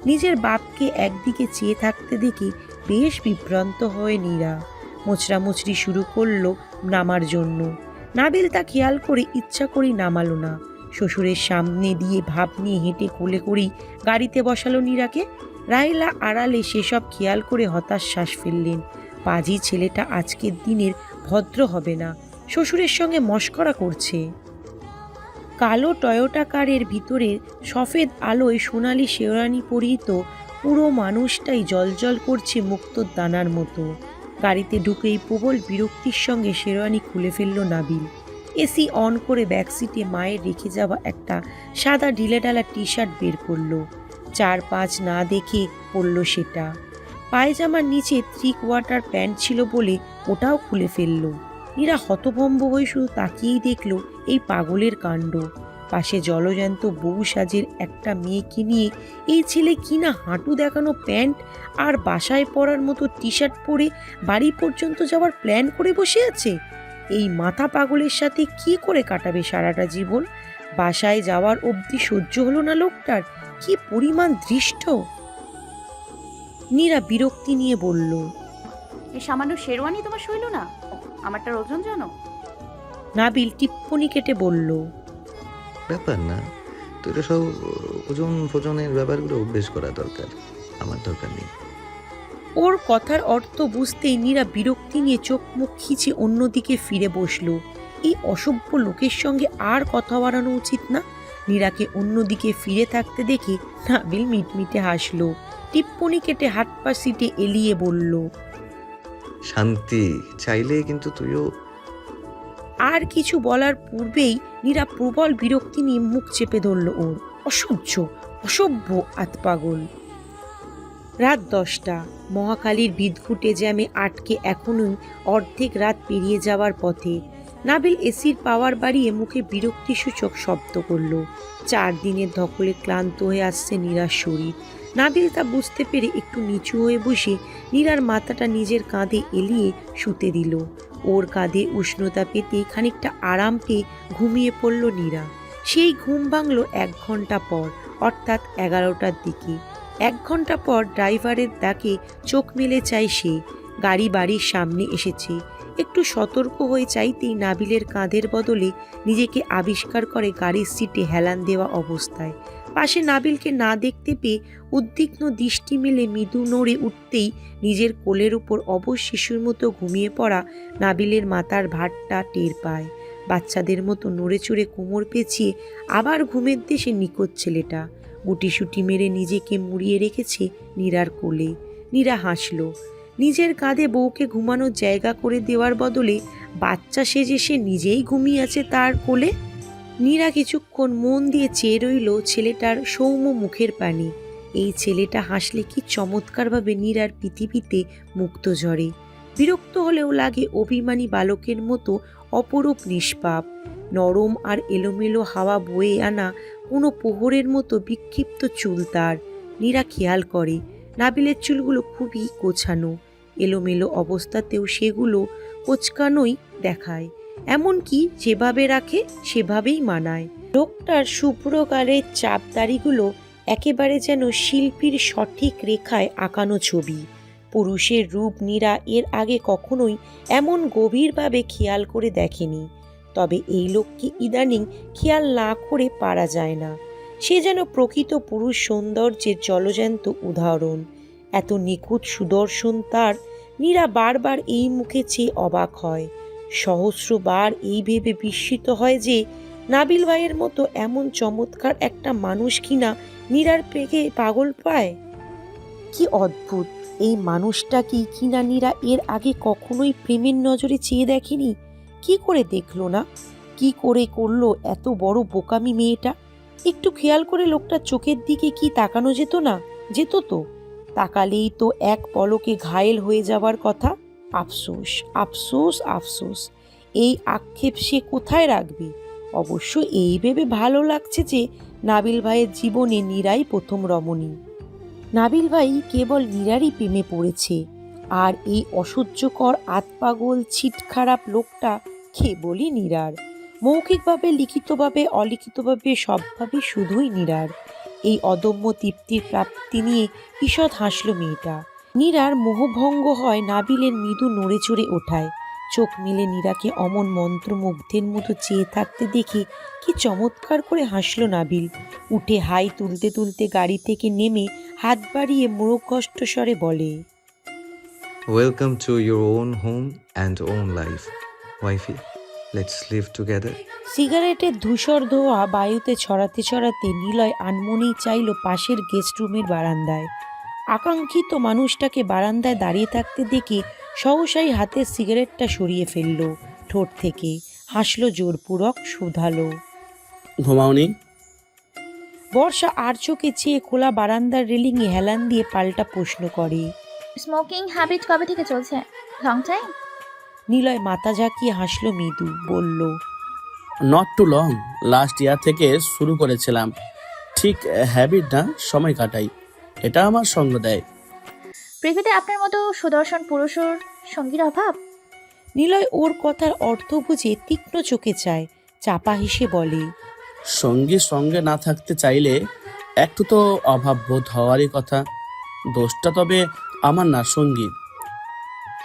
নিজের বাপকে একদিকে চেয়ে থাকতে দেখে বেশ বিভ্রান্ত হয়ে নীরা মোচড়ামুচড়ি শুরু করলো নামার জন্য। নাবিল তা খেয়াল করে ইচ্ছা করেই নামালো না। শ্বশুরের সামনে দিয়ে ভাব নিয়ে হেঁটে কোলে করেই গাড়িতে বসালো নীরাকে। রাইলা আড়ালে সেসব খেয়াল করে হতাশ শ্বাস ফেললেন। পাজি ছেলেটা আজকের দিনের ভদ্র হবে না, শ্বশুরের সঙ্গে মশকরা করছে। কালো টয়োটা কারের ভিতরে সফেদ আলোয় সোনালি শেওরানি পরিহিত পুরো মানুষটাই জলজল করছে মুক্তোর দানার মতো। গাড়িতে ঢুকেই প্রবল বিরক্তির সঙ্গে শেরওয়ানি খুলে ফেলল নাবিল। এসি অন করে ব্যাকসিটে মায়ের রেখে যাওয়া একটা সাদা ঢিলেঢালা টি শার্ট বের করলো। 4-5 না দেখে পরল সেটা। পায়জামার নিচে 3 কোয়ার্টার প্যান্ট ছিল বলে ওটাও খুলে ফেলল। নীরা হতভম্ব হয়ে শুধু তাকিয়েই দেখল এই পাগলের কাণ্ড। পাশে জলজ্যান্ত বউ সাজের একটা মেয়েকে নিয়ে এই ছেলে কিনা হাঁটু দেখানো প্যান্ট আর বাসায় পরার মতো টি শার্ট পরে বাড়ি পর্যন্ত যাওয়ার প্ল্যান করে বসে আছে। এই মাথা পাগলের সাথে কি করে কাটাবে সারাটা জীবন? বাসায় যাওয়ার অবধি সহ্য হলো না লোকটার। কি পরিমাণ দৃষ্ট! নীরা বিরক্তি নিয়ে বলল, এই সামান্য শেরওয়ানি তোমার সইল না? আমারটার ওজন জানো? নাবিল টিপ্পনি কেটে বলল, ব্যাপার না, তোর সব ওজনের ব্যাপারগুলো অভ্যেস করা দরকার, আমার দরকার নেই। ওর কথার অর্থ বুঝতেই নীরা বিরক্তি নিয়ে চোখ মুখ খিচে অন্যদিকে ফিরে বসলো। এই অসভ্য লোকের সঙ্গে আর কথা বাড়ানো উচিত না। নীরাকে অন্যদিকে ফিরে থাকতে দেখে নাবিল মিটমিটে হাসলো। টিপ্পনি কেটে হাত পা সিটে এলিয়ে বলল, শান্তি চাইলে কিন্তু তুইও। আর কিছু বলার পূর্বেই নীরা প্রবল বিরক্তি নিয়ে মুখ চেপে ধরল ওর। অসভ্য আতপাগল। রাত 10টা। মহাখালীর বিদঘুটে জ্যামে আটকে এখনই অর্ধেক রাত পেরিয়ে যাওয়ার পথে। নাবিল এসির পাওয়ার বাড়িয়ে মুখে বিরক্তিসূচক শব্দ করল। 4 দিনের ধকলে ক্লান্ত হয়ে আসছে নীরার শরীর। নাবিল তা বুঝতে পেরে একটু নিচু হয়ে বসে নীরার মাথাটা নিজের কাঁধে এলিয়ে শুতে দিল। ওর কাঁধে উষ্ণতা পেতে খানিকটা আরাম পেয়ে ঘুমিয়ে পড়ল নীরা। সেই ঘুম ভাঙল 1 ঘন্টা পর, অর্থাৎ 11টার দিকে। 1 ঘন্টা পর ড্রাইভারের ডাকে চোখ মেলে চাই সে। গাড়ি বাড়ির সামনে এসেছে। একটু সতর্ক হয়ে চাইতেই নাবিলের কাঁধের বদলে নিজেকে আবিষ্কার করে গাড়ির সিটে হেলান দেওয়া অবস্থায়। পাশে নাবিলকে না দেখতে পেয়ে উদ্বিগ্ন দৃষ্টি মেলে মৃদু নড়ে উঠতেই নিজের কোলের উপর অবশ শিশুর মতো ঘুমিয়ে পড়া নাবিলের মাথার ভারটা টের পায়। বাচ্চাদের মতো নড়ে চড়ে কোমর পেঁচিয়ে আবার ঘুমের দেশে নিখোঁজ ছেলেটা গুটিসুটি মেরে নিজেকে মুড়িয়ে রেখেছে নীরার কোলে। নীরা হাসল। নিজের কাঁধে বউকে ঘুমানোর জায়গা করে দেওয়ার বদলে বাচ্চা সেজে সে নিজেই ঘুমিয়ে আছে তার কোলে। নীরা কিছুক্ষণ মন দিয়ে চেয়ে রইল ছেলেটার সৌম্য মুখের পানে। এই ছেলেটা হাসলে কি চমৎকারভাবে নীরার পৃথিবীতে মুক্ত ঝরে। বিরক্ত হলেও লাগে অভিমানী বালকের মতো অপরূপ নিষ্পাপ। নরম আর এলোমেলো হাওয়া বয়ে আনা কোনো প্রহরের মতো বিক্ষিপ্ত চুল তার। নীরা খেয়াল করে নাবিলের চুলগুলো খুবই গোছানো। এলোমেলো অবস্থাতেও সেগুলো কোচকানোই দেখায়। এমনকি যেভাবে রাখে সেভাবেই মানায়। লোকটার শুভ্র গালের চাপদাড়িগুলো একেবারে যেন শিল্পীর সঠিক রেখায় আঁকানো ছবি। পুরুষের রূপ নীরা এর আগে কখনোই এমন গভীরভাবে খেয়াল করে দেখেনি। তবে এই লোককে ইদানিং খেয়াল না করে পারা যায় না। সে যেন প্রকৃত পুরুষ সৌন্দর্যের জলজ্যান্ত উদাহরণ। এত নিখুঁত সুদর্শন তার। নীরা বারবার এই মুখে চেয়ে অবাক হয়। সহস্রবার এই ভেবে বিস্মিত হয় যে নাবিল ভাইয়ের মতো এমন চমৎকার একটা মানুষ কিনা নীরার পেগে পাগল পায়। কি অদ্ভুত, এই মানুষটাকেই কিনা নীরা এর আগে কখনোই প্রেমের নজরে চেয়ে দেখেনি। কি করে দেখলো না? কি করে করলো এত বড় বোকামি মেয়েটা? একটু খেয়াল করে লোকটার চোখের দিকে কি তাকানো যেত না? যেত তো। তাকালেই তো এক পলকে ঘায়েল হয়ে যাবার কথা। আফসোস, আফসোস, আফসোস। এই আক্ষেপ সে কোথায় রাখবে? অবশ্য এই ভেবে ভালো লাগছে যে নাবিল ভাইয়ের জীবনে নীরাই প্রথম রমণী। নাবিল ভাই কেবল নীরারই প্রেমে পড়েছে, আর এই অসহ্যকর আতপাগল ছিট খারাপ লোকটা কেবলই নীরার। মৌখিকভাবে, লিখিতভাবে, অলিখিতভাবে, সবভাবে শুধুই নীরার। এই অদম্য তৃপ্তির প্রাপ্তি নিয়ে ঈষৎ হাসল মেয়েটা। নীরার মোহভঙ্গ হয় নাবিলের মৃদু নড়ে চড়ে ওঠায়। চোখ মেলে নীরাকে অমন মন্ত্রমুগ্ধের মতো চেয়ে থাকতে দেখে কি চমৎকার করে হাসল নাবিল। উঠে হাই তুলতে তুলতে গাড়ি থেকে নেমে হাত বাড়িয়ে মোড়কষ্ট স্বরে বলে, welcome to your own home and own life wifey, let's live together. সিগারেটের ধূসর ধোঁয়া বায়ুতে ছড়াতে ছড়াতে নিলয় আনমনেই চাইল পাশের গেস্ট রুমের বারান্দায়। আকাঙ্ক্ষিত মানুষটাকে বারান্দায় দাঁড়িয়ে থাকতে দেখে সহসাই হাতের সিগারেটটা সরিয়ে ফেলল ঠোঁট থেকে, হাসল জোরপূরক, শুধালো। ঘুমাওনি? বর্ষা আর চোখে চেয়ে খোলা বারান্দার রেলিংয়ে হেলান দিয়ে পাল্টা প্রশ্ন করে। স্মোকিং হ্যাবিট কবে থেকে চলছে? Long time? নিলয় মাথা ঝাঁকিয়ে হাসল মৃদু, বলল, not too long, last year থেকে শুরু করেছিলাম। ঠিক হ্যাবিট না, সময় কাটাই, এটা আমার সঙ্গ দেয়। পৃথিবীতে আপনার মতো সুদর্শন পুরুষের সঙ্গীর অভাব। নিলয় ওর কথার অর্থ বুঝে তীক্ষ্ণ চোখে চায়, চাপা হেসে বলে, সঙ্গী সঙ্গে না থাকতে চাইলে একটু তো অভাব বোধ হওয়ারই কথা। দোষটা তবে আমার না, সঙ্গী।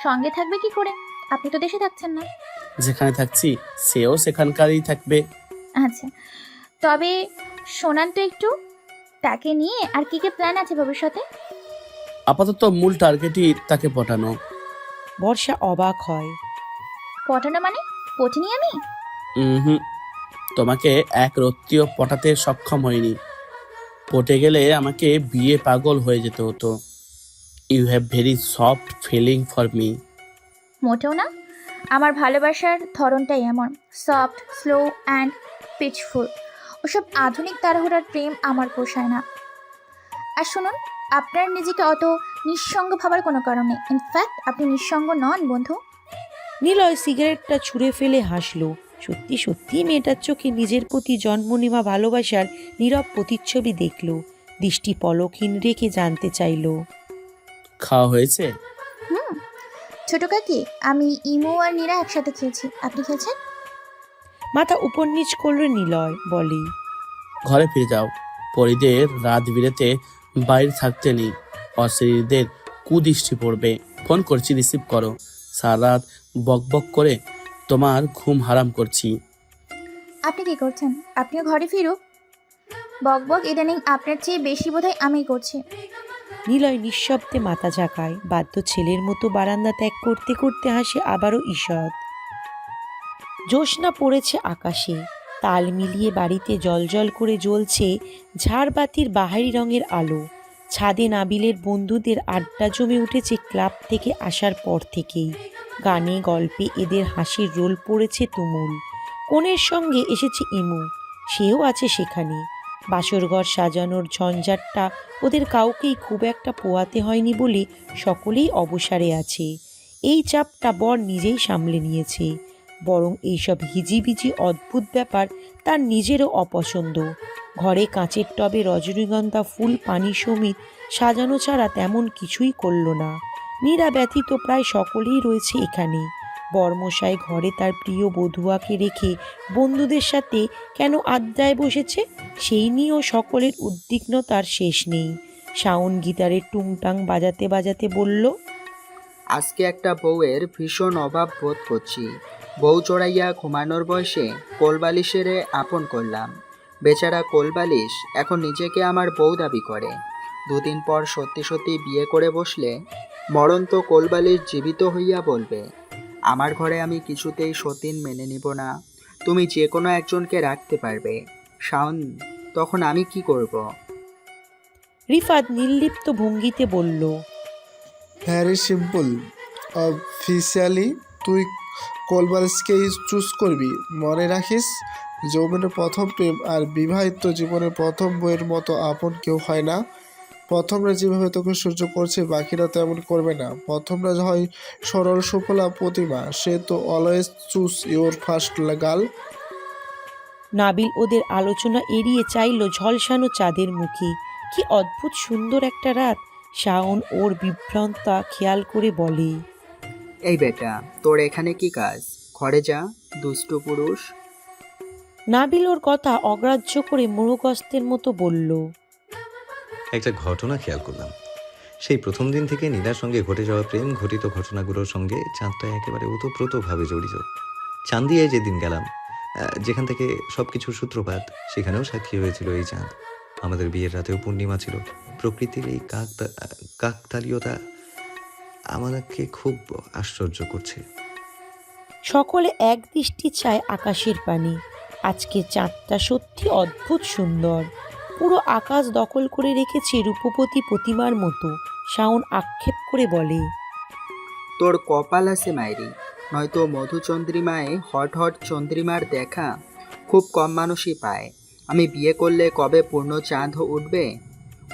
সঙ্গে থাকবে কি করে? আপনি তো দেশে থাকছেন না। যেখানে থাকছি সেও সেখানকারই থাকবে। আচ্ছা, তবে শোনান তো একটু, তাকে নিয়ে আর কি কি প্ল্যান আছে ভবিষ্যতে? আপাতত মূল টার্গেটই তাকে পটানো। বর্ষা অবাক হয়। পটানো মানে? পটিনি আমি? হুম, তোমাকে এক রত্তিও পটাতে সক্ষম হয়নি। পটে গেলে আমাকে বিয়ে পাগল হয়ে যেতে হতো। You have very soft feeling for me. মোটেও না, আমার ভালোবাসার ধরনটাই এমন, সফট, স্লো অ্যান্ড পিচফুল। ওসব আধুনিক তাড়াহুড়ার প্রেম আমার পোষায় না। আর শুনুন, আপনার নিজেকে অত নিঃসঙ্গ ভাবার কোনো কারণ নেই। ইনফ্যাক্ট আপনি নিঃসঙ্গ নন বন্ধু। নিলয় সিগারেটটা ছুঁড়ে ফেলে হাসল। সত্যি সত্যি মেয়েটার চোখে নিজের প্রতি জন্ম নেওয়া ভালোবাসার নীরব প্রতিচ্ছবি দেখল। দৃষ্টি পলকহীন রেখে জানতে চাইল, খাওয়া হয়েছে? ছোট কাকি, আমি ইমো আর নীরা একসাথে খেয়েছি। আপনি খেয়েছেন? মাথা উপর নিচ করল নিলয়, বলে, ঘরে ফিরে যাও। পরিদের রাত বিরেতে বাইরে থাকতে নেই, অশরীরদের কুদৃষ্টি পড়বে। ফোন করছি, রিসিভ করো। সারা রাত বকবক করে তোমার ঘুম হারাম করছি। আপনি কি করছেন? আপনিও ঘরে ফিরুক। বকবক ইদানিং আপনার চেয়ে বেশি বোধহয় আমিই করছি। নিলয় নিঃশব্দে মাথা ঝাঁকায়। বাধ্য ছেলের মতো বারান্দা ত্যাগ করতে করতে হাসে আবারও ঈষৎ। জ্যোৎস্না পড়েছে আকাশে, তাল মিলিয়ে বাড়িতে জলজল করে জ্বলছে ঝাড়বাতির বাহারি রঙের আলো। ছাদে নাবিলের বন্ধুদের আড্ডা জমে উঠেছে ক্লাব থেকে আসার পর থেকেই। গানে গল্পে এদের হাসির রোল পড়েছে তুমুল। কনের সঙ্গে এসেছে ইমু, সেও আছে সেখানে। বাসরঘর সাজানোর ঝঞ্ঝাটটা ওদের কাউকেই খুব একটা পোয়াতে হয়নি বলে সকলেই অবসারে আছে। এই চাপটা বর নিজেই সামলে নিয়েছে। বরং এইসব হিজিবিজি অদ্ভুত ব্যাপার তার নিজেরও অপছন্দ। ঘরে কাঁচের টবে রজনীগন্ধা ফুল পানি সমেত সাজানো ছাড়া তেমন কিছুই করল না। নীরা ব্যতীত প্রায় সকলেই রয়েছে এখানে। বর্মশাই ঘরে তার প্রিয় বধূয়াকে রেখে বন্ধুদের সাথে কেন আড্ডায় বসেছে সেই নিয়েও সকলের উদ্বিগ্নতার শেষ নেই। শাওন গিটারের টুংটাং বাজাতে বাজাতে বলল, আজকে একটা বউয়ের ভীষণ অভাব বোধ করছি। বউ চড়াইয়া ঘুমানোর বয়সে কোলবালিশেরে আপন করলাম। বেচারা কোলবালিশ এখন নিজেকে আমার বউ দাবি করে। দুদিন পর সত্যি সত্যি বিয়ে করে বসলে মরণ তো কোলবালিশ জীবিত হইয়া বলবে, আমার ঘরে আমি কিছুতেই সতীন মেনে নিব না। তুমি যে কোনো একজনকে রাখতে পারবে। শাওন, তখন আমি কি করব? রিফাত নির্লিপ্ত ভঙ্গিতে বলল, ভ্যারি সিম্পল। অফিসিয়ালি তুই কোলবার্সকেই চুজ করবি। মনে রাখিস, যৌবনের প্রথম প্রেম আর বিবাহিত জীবনের প্রথম বইয়ের মতো আপন কেউ হয় না। প্রথমরা যেভাবে তোকে সহ্য করছে বাকিরা তেমন করবে না। প্রথমরা হয় সরল সুফলা প্রতিমা, সে তো always choose your first girl. Nabil ওদের আলোচনা এড়িয়ে চাইল ঝলসানো চাঁদের মুখে। কি অদ্ভুত সুন্দর একটা রাত। শাওন ওর বিভ্রান্তা খেয়াল করে বলে, এই বেটা, তোর এখানে কি কাজ? ঘরে যা, দুষ্টু পুরুষ। নাবিল ওর কথা অগ্রাহ্য করে মোহগ্রস্তের মতো বলল, একটা ঘটনা খেয়াল করলাম। সেই প্রথম দিন থেকে নীলার সঙ্গে ঘটে যাওয়া প্রেম ঘটিত ঘটনাগুলোর সঙ্গে চাঁদটা একেবারে ওতপ্রোতভাবে জড়িত। চাঁদিয়ায় যেদিন গেলাম, যেখান থেকে সবকিছুর সূত্রপাত, সেখানেও সাক্ষী হয়েছিল এই চাঁদ। আমাদের বিয়ের রাতেও পূর্ণিমা ছিল। প্রকৃতির এই কাকতালীয়তা আমাকে খুব আশ্চর্য করছে। সকলে এক দৃষ্টি চায় আকাশের পানে। আজকে চাঁদটা সত্যি অদ্ভুত সুন্দর। পুরো আকাশ দখল করে রেখেছে রূপবতী প্রতিমার মতো। শাওন আক্ষেপ করে বলে, তোর কপাল আছে মাইরি, নয়তো মধুচন্দ্রিমায় হট হট চন্দ্রিমার দেখা খুব কম মানুষই পায়। আমি বিয়ে করলে কবে পূর্ণ চাঁদ উঠবে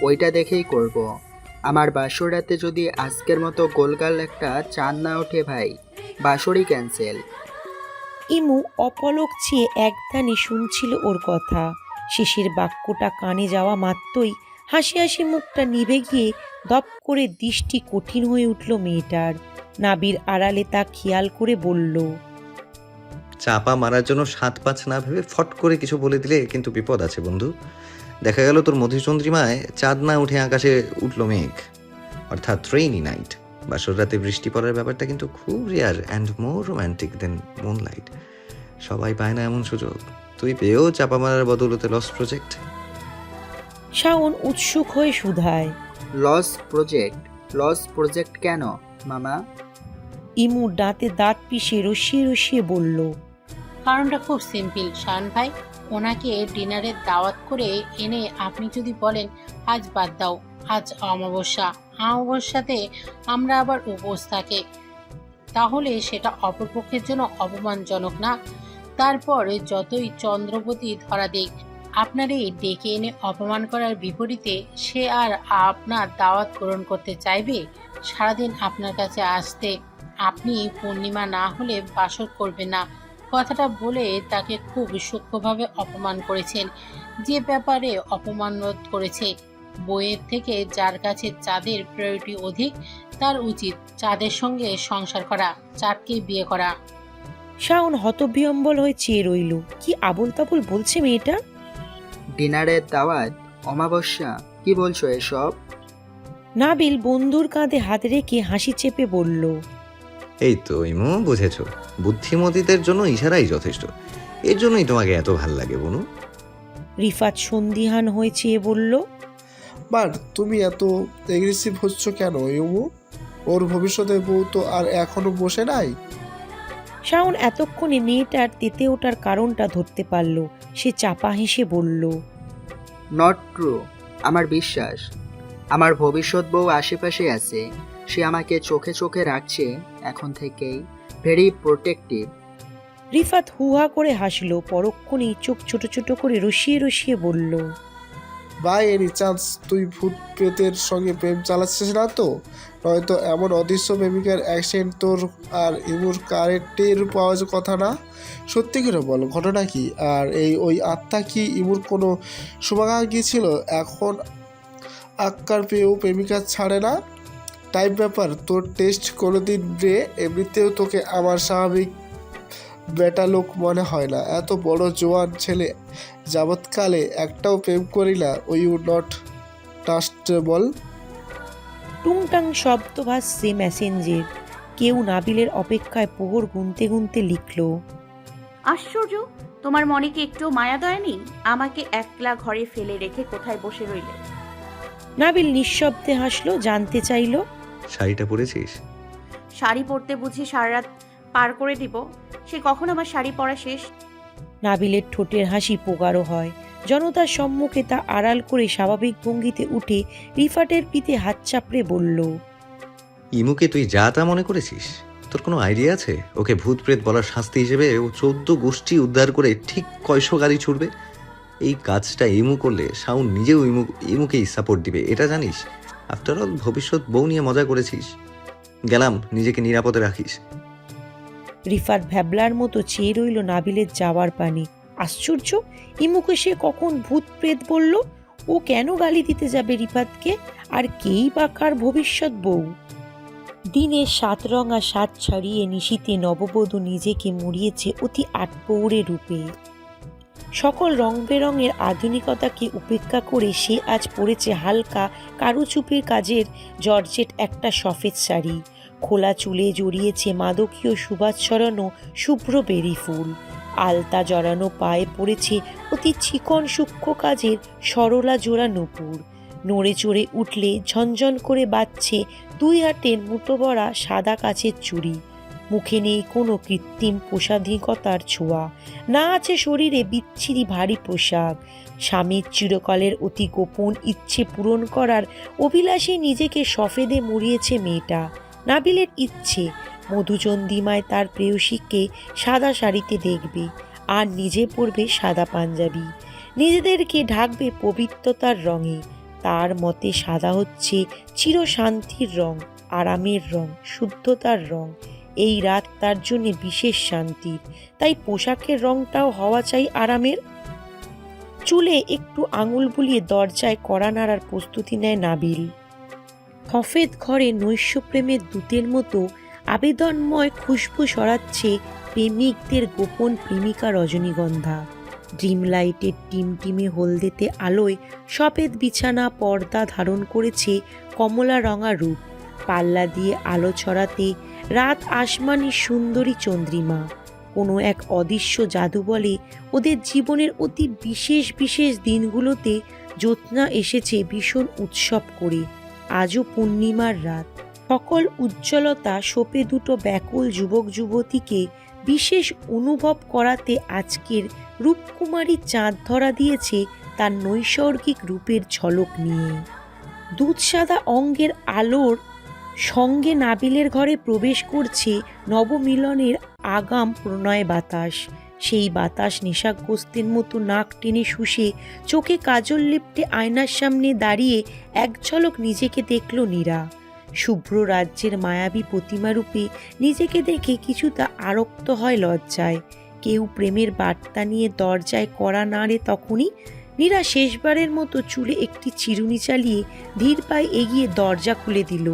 ওইটা দেখেই করব। আমার বাসরাতে যদি আজকের মতো গোলগাল একটা চাঁদ না ওঠে ভাই, বাসরই ক্যান্সেল। ইমু অপলক চেয়ে একধানে শুনছিল ওর কথা। শেষের বাক্যটা কানে যাওয়া মাত্রই হাসি হাসি মুখটা নিভে গিয়ে দপ করে দৃষ্টি কঠিন হয়ে উঠল মেয়েটার। নাবির আড়ালে তা খেয়াল করে বলল, চাপা মারার জন্য 7-5 না ভেবে ফট করে কিছু বলে দিলে কিন্তু বিপদ আছে বন্ধু। দেখা গেল তোর মধুচন্দ্রিমায় চাঁদ না উঠে আকাশে উঠল মেঘ, অর্থাৎ রেইনি নাইট। বাসর রাতে বৃষ্টি পড়ার ব্যাপারটা কিন্তু খুব rare and more romantic than moonlight. সবাই পায় না এমন সুযোগ। তুই পেয়েও চাপা মারার বদৌলতে লস প্রজেক্ট। শাওন উৎসুক হয়ে শুধায়, লস প্রজেক্ট কেন মামা? ইমু দাঁতে দাঁত পিষে রসিয়ে রসিয়ে বলল, কারণটা খুব সিম্পল শান ভাই। ওনাকে ডিনারের দাওয়াত করে এনে আপনি যদি বলেন আজ বাদ দাও, আজ অমাবস্যাতে আমরা আবার উপোস থাকে, তাহলে সেটা অপরপক্ষের জন্য অপমানজনক না? তারপরে যতই চন্দ্রবতী ধরা দিক, আপনার এই ডেকে এনে অপমান করার বিপরীতে সে আর আপনার দাওয়াত পূরণ করতে চাইবে? সারাদিন আপনার কাছে আসতে আপনি পূর্ণিমা না হলে বাসর করবেন না কথাটা বলে তাকে খুব সূক্ষ্মভাবে অপমান করেছেন। যে ব্যাপারে অপমান করেছে, বইয়ের থেকে যার কাছে চাঁদের প্রায়োরিটি অধিক, তার উচিত চাঁদের সঙ্গে সংসার করা, চাঁদকে বিয়ে করা। শাওন হতবিহ্বল হয়ে চেয়ে রইল। কি আবোল তাবোল বলছে মেয়েটা। ডিনারের দাওয়াত, অমাবস্যা, কি বলছো এসব? নাবিল বন্ধুর কাঁধে হাত রেখে হাসি চেপে বলল, এই তো ইমু, বুঝেছ, বুদ্ধিমতীদের জন্য ইশারাই যথেষ্ট। এর জন্যই তোমাকে এত ভাল লাগে বনু। রিফাত সন্দিহান হয়ে চেয়ে বলল, বাট তুমি এত এগ্রেসিভ হচ্ছ কেন ইউমু? ওর ভবিষ্যতের বউ তো আর এখনো বসে নাই। শাওন এতক্ষণে মেয়েটার তেতে ওঠার কারণটা ধরতে পারল। সে চাপা হেসে বলল, নট ট্রু। আমার বিশ্বাস, আমার ভবিষ্যৎ বউ আশেপাশে আছে। সে আমাকে চোখে চোখে রাখছে এখন থেকেই। Very protective. রিফাত হুহা করে হাসল। পরক্ষণেই চোখ ছোট ছোট করে রসিয়ে রসিয়ে বলল, বাই এনি চান্স তুই ভূত প্রেতের সঙ্গে প্রেম চালাচ্ছিস না তো? নয়তো এমন অদৃশ্য প্রেমিকার অ্যাকসেন্ট তোর আর ইমুর কারেক্টের পাওয়ার কথা না? সত্যি করে বল, ঘটনা কি? আর ওই আত্মা কি ইমুর কোনো শুভাকাঙ্ক্ষী ছিল? এখন আক্কার পেয়েও প্রেমিকা ছাড়ে না টাইপ ব্যাপার তোর। টেস্ট কোনোদিন রে, এমনিতেও তোকে আমার স্বাভাবিক বেটা লোক মনে হয় না। এত বড় জোয়ান ছেলে যাবৎকালে একটাও প্রেম করি না। You not trustable. টুংটাং শব্দ ভাসছে মেসেঞ্জের। কেউ নাবিলের অপেক্ষায় প্রহর গুনতে গুনতে লিখল, আশ্চর্য, তোমার মনে কি একটু মায়া দয়ানি? আমাকে একলা ঘরে ফেলে রেখে কোথায় বসে রইলে? নাবিল নিঃশব্দে হাসলো। জানতে চাইল, শাড়িটা পরেছিস? শাড়ি পরতে বুঝি সারা রাত পার করে দিব। সে কখন আমার শাড়ি পরা শেষ? নাবিলের ঠোঁটের হাসি প্রগাঢ় হয়। জনতার সম্মুখে তা আড়াল করে স্বাভাবিক ভঙ্গিতে উঠে রিফাতের পিঠে হাত চাপড়ে বলল, ইমুকে তুই যা তা মনে করেছিস? তোর কোনো আইডিয়া আছে ওকে ভূত প্রেত বলার শাস্তি হিসেবে ও 14 গোষ্ঠী উদ্ধার করে ঠিক কয়শো গাড়ি ছুড়বে? এই কাজটা ইমু করলে শাওন নিজেও ইমুকেই সাপোর্ট দিবে, এটা জানিস? আফটার অল ভবিষ্যৎ বউ নিয়ে মজা করেছিস। গেলাম, নিজেকে নিরাপদে রাখিস। রিফাত ভ্যাবলার মতো চেয়ে রইল নাবিলের যাওয়ার পানি। আশ্চর্য, ইমুকে সে কখন ভূত প্রেত বলল? ও কেন গালি দিতে যাবে রিফাতকে? আর কেই বা কার ভবিষ্যৎ বউ? দিনের 7 রঙা সাত ছাড়িয়ে নিশীতে নববধূ নিজেকে মুড়িয়েছে অতি আটপৌরে রূপে। সকল রং বেরঙের আধুনিকতাকে উপেক্ষা করে সে আজ পরেছে হালকা কারুচুপির কাজের জর্জেট একটা সফেদ শাড়ি। খোলা চুলে জড়িয়েছে মাদকীয় সুবাস ছড়ানো শুভ্র বেরি ফুল। আলতা জড়ানো পায়ে পড়েছে অতি চিকন সূক্ষ্ম কাজের সরলা জোড়া নূপুর। নড়ে চড়ে উঠলে ঝনঝন করে বাজছে 2 হাতের মুঠো ভরা সাদা কাচের চুড়ি। মুখে নেই কোনো কৃত্রিম পোষাধিকতার ছোঁয়া, না আছে শরীরে বিচ্ছিরি ভারী পোশাক। স্বামীর চিরকালের অতি গোপন ইচ্ছে পূরণ করার অভিলাষে নিজেকে সফেদে মুড়িয়েছে মেয়েটা। নাবিলের ইচ্ছে মধুচন্দ্রিমায় তার প্রেয়সীকে সাদা শাড়িতে দেখবে, আর নিজে পরবে সাদা পাঞ্জাবি। নিজেদেরকে ঢাকবে পবিত্রতার রঙে। তার মতে সাদা হচ্ছে চিরশান্তির রং, আরামের রং, শুদ্ধতার রং। এই রাত তার জন্য বিশেষ শান্তির, তাই পোশাকের রংটাও হওয়া চাই আরামের। চুলে একটু আঙুল বুলিয়ে দরজায় কড়া নাড়ার প্রস্তুতি নেয় নাবিল। সফেদ ঘরে নৈশপ্রেমের দূতের মতো আবেদনময় খুশবু ছড়াচ্ছে প্রেমিকদের গোপন প্রেমিকা রজনীগন্ধা। ড্রিম লাইটের টিমটিমে হলদেতে আলোয় সফেদ বিছানা পর্দা ধারণ করেছে কমলা রঙা রূপ। পাল্লা দিয়ে আলো ছড়াতে রাত আসমানি সুন্দরী চন্দ্রিমা। কোনো এক অদৃশ্য জাদু বলে ওদের জীবনের অতি বিশেষ বিশেষ দিনগুলোতে জ্যোৎস্না এসেছে ভীষণ উৎসব করে। আজও পূর্ণিমার রাত। সকল উজ্জ্বলতা সোপে দুটো ব্যাকুল যুবক যুবতীকে বিশেষ অনুভব করাতে আজকের রূপকুমারী চাঁদ ধরা দিয়েছে তার নৈসর্গিক রূপের ঝলক নিয়ে। দুধসাদা অঙ্গের আলোর সঙ্গে নাবিলের ঘরে প্রবেশ করছে নবমিলনের আগাম প্রণয় বাতাস। সেই বাতাস নেশাগ্রস্তের মতো নাক টেনে শুষে চোখে কাজল লেপ্টে আয়নার সামনে দাঁড়িয়ে এক ঝলক নিজেকে দেখল নীরা। শুভ্র রাজ্যের মায়াবী প্রতিমারূপে নিজেকে দেখে কিছুটা আরক্ত হয় লজ্জায়। কেউ প্রেমের বার্তা নিয়ে দরজায় কড়া নাড়ে তখনই নীরা শেষবারের মতো চুলে একটি চিরুনি চালিয়ে ধীর পায়ে এগিয়ে দরজা খুলে দিল।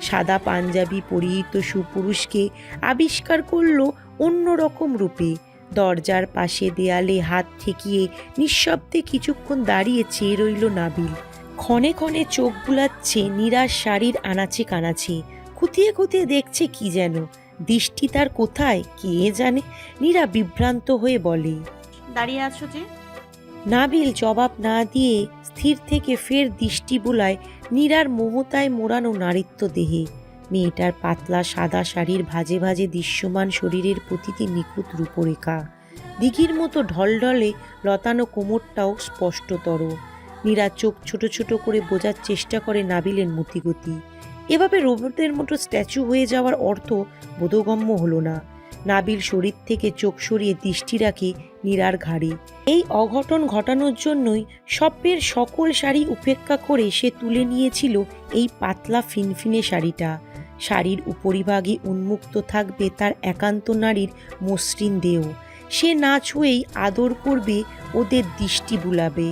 সাদা পাঞ্জাবি পরিহিত সুপুরুষকে আবিষ্কার করল অন্যরকম রূপে। দরজার পাশে দেয়ালে হাত ঠেকিয়ে নিঃশব্দে কিছুক্ষণ দাঁড়িয়ে চেয়ে রইল নাবিল। ক্ষণে ক্ষণে চোখ বুলাচ্ছে নীরার শাড়ির আনাচে কানাচে, খুঁটিয়ে খুঁটিয়ে দেখছে কি যেন। দৃষ্টি তার কোথায় কে জানে। নীরা বিভ্রান্ত হয়ে বলে, দাঁড়িয়ে আছো যে? নাবিল জবাব না দিয়ে স্থির থেকে ফের দৃষ্টি বুলায় নীরার মমতায় মোড়ানো নারীত্ব দেহে। মেয়েটার পাতলা সাদা শাড়ির ভাজে ভাজে দৃশ্যমান শরীরের প্রতিটি নিখুঁত রূপরেখা। দিঘির মতো ঢলঢলে লতানো কোমরটাও স্পষ্টতর। নীরা চোখ ছোট ছোট করে বোঝার চেষ্টা করে নাবিলের মতিগতি। এভাবে রোবটের মতো স্ট্যাচু হয়ে যাওয়ার অর্থ বোধগম্য হলো না। নাবিল শরীর থেকে চোখ সরিয়ে দৃষ্টি রাখে নীরার ঘাড়ে। এই অঘটন ঘটানোর জন্যই স্বপ্নের সকল শাড়ি উপেক্ষা করে সে তুলে নিয়েছিল এই পাতলা ফিনফিনে শাড়িটা। শাড়ির উপরিভাগে উন্মুক্ত থাকবে তার একান্ত নারীর মসৃণ দেহ। সে না ছুঁয়েই আদর করবে, ওদের দৃষ্টি বুলাবে।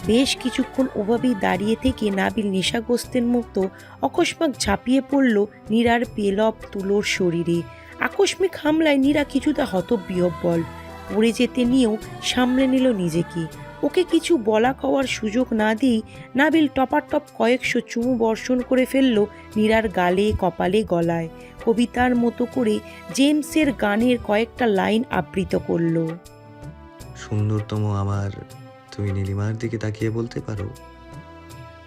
বেশ কিছুক্ষণ ওভাবেই দাঁড়িয়ে থেকে নাবিল নেশাগ্রস্তের মতো অকস্মাৎ ঝাঁপিয়ে পড়ল নীরার পেলব তুলোর শরীরে। আকস্মিক হামলায় নীরা কিছুটা হতবিহ্বল। পড়ে যেতে নিয়েও সামলে নিল নিজেকে। ওকে কিছু বলা খাওয়ার সুযোগ না দিয়েই নাবিল টপাটপ কয়েকশো চুমু বর্ষণ করে ফেলল নীরার গালে, কপালে, গলায়। কবিতার মতো করে জেমসের গানের কয়েকটা লাইন আবৃত করল। সুন্দরতম আমার, তুমি নীলিমার দিকে তাকিয়ে বলতে পারো,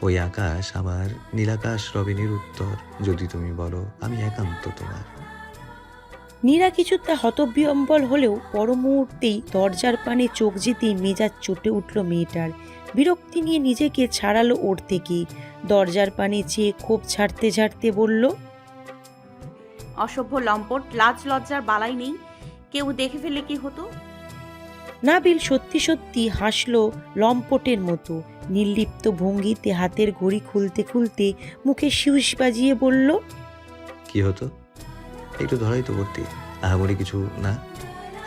ওই আকাশ আমার, নীলাকাশ রবিনের উত্তর। যদি তুমি বলো আমি একান্ত তোমার। নীরা কিছুটা হতবিহ্বল হলেও পর মুহূর্তেই দরজার পানে চোখ যেতেই মেজাজ চটে উঠল মেয়েটার। বিরক্তি নিয়ে নিজেকে ছাড়ালো ওর থেকে। দরজার পানে চেয়ে ক্ষোভ ঝাড়তে ঝাড়তে বলল, অসভ্য লম্পট, লাজ লজ্জার বালাই নেই। কেউ দেখে ফেলে কি হতো? নাবিল সত্যি সত্যি হাসলো লম্পটের মতো। নির্লিপ্ত ভঙ্গিতে হাতের ঘড়ি খুলতে খুলতে মুখে শিউস বাজিয়ে বলল, কি হতো? একটু ধরাই তো করতে, আহামরি কিছু না।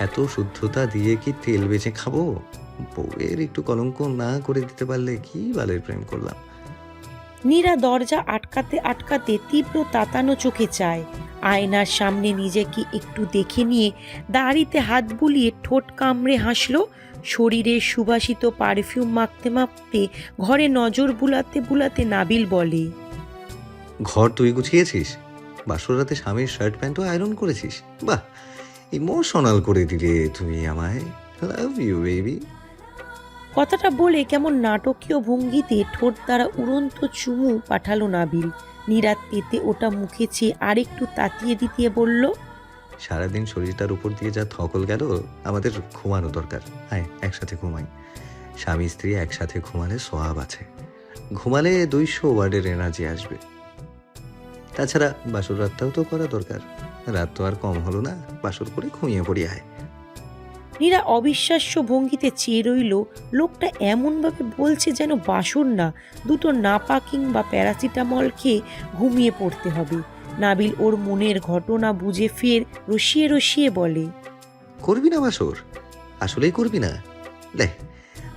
এত শুদ্ধতা দিয়ে কি তেল বেচে খাবো? বউয়ের একটু কলঙ্ক না করে দিতে পারলে কি বালের প্রেম করলাম। নীরা দরজা আটকাতে আটকাতে তীব্র তাতানো চোখে চায়। আয়নার সামনে নিজেকে একটু দেখে নিয়ে দাড়িতে হাত বুলিয়ে ঠোঁট কামড়ে হাসল। শরীরে সুবাসিত পারফিউম মাখতে মাখতে ঘরে নজর বুলাতে বুলাতে নাবিল বলে, ঘর তুই গুছিয়েছিস? বাসর রাতে স্বামীর শার্ট প্যান্টও আয়রন করেছিস? বাহ, ইমোশনাল করে দিলে তুমি আমায়। Love you baby. কথাটা বলে কেমন নাটকীয় ভঙ্গিতে ঠোঁট দ্বারা উড়ন্ত চুমু পাঠালো নাবিল। নীরা তেতে ওটা মুখে চেয়ে আরেকটু তাতিয়ে দিতে বলল, সারাদিন শরীরটার উপর দিয়ে যা থকল গেল, আমাদের ঘুমানো দরকার। আয় একসাথে ঘুমাই। স্বামী স্ত্রী একসাথে ঘুমালে সোয়াব আছে। ঘুমালে 200 ওয়ার্ডের এনার্জি আসবে। তাছাড়া বাসর রাতটাও তো করা দরকার। রাত তো আর কম হলো না, বাসর করে ঘুমিয়ে পড়ি আয়। নীরা অবিশ্বাস্য ভঙ্গিতে চেয়ে রইল। লোকটা এমনভাবে বলছে যেন বাসর না, দুটো নাপা কিংবা প্যারাসিটামল খেয়ে ঘুমিয়ে পড়তে হবে। নাবিল ওর মনের ঘটনা বুঝে ফের রসিয়ে রসিয়ে বলে, করবি না বাসর? আসলেই করবি না? দেখ,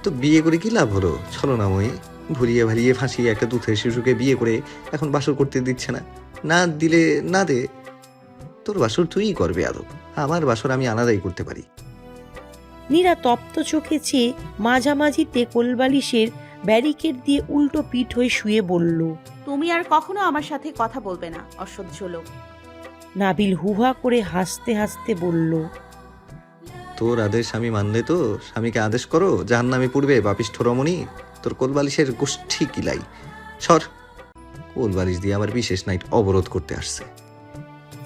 তো বিয়ে করে কি লাভ হলো? ছলনাময়ী ভুলিয়ে ভালিয়ে ফাঁসিয়ে একটা দুধের শিশুকে বিয়ে করে এখন বাসর করতে দিচ্ছে না। না দিলে না দে, তোর বাসর তুই করবে আদব। আমার বাসর আমি আলাদাই করতে পারি। নীরা তপ্ত চোখে চেয়ে মাঝামাঝিতে কোলবালিশের ব্যারিকেড দিয়ে উল্টো পিঠ হয়ে শুয়ে বলল, তুমি আর কখনো আমার সাথে কথা বলবে না, অসহ্য লোক। নাবিল হুহা করে হাসতে হাসতে বলল, তোর আদেশ আমি মানলে তো স্বামীকে আদেশ করো জাহান্নামে পূর্বে পাপিষ্ঠ রমণী। তোর কোলবালিশের গোষ্ঠী কিলাই। সর, কোলবালিশ দিয়ে আমার বিশেষ নাইট অবরোধ করতে আসছে।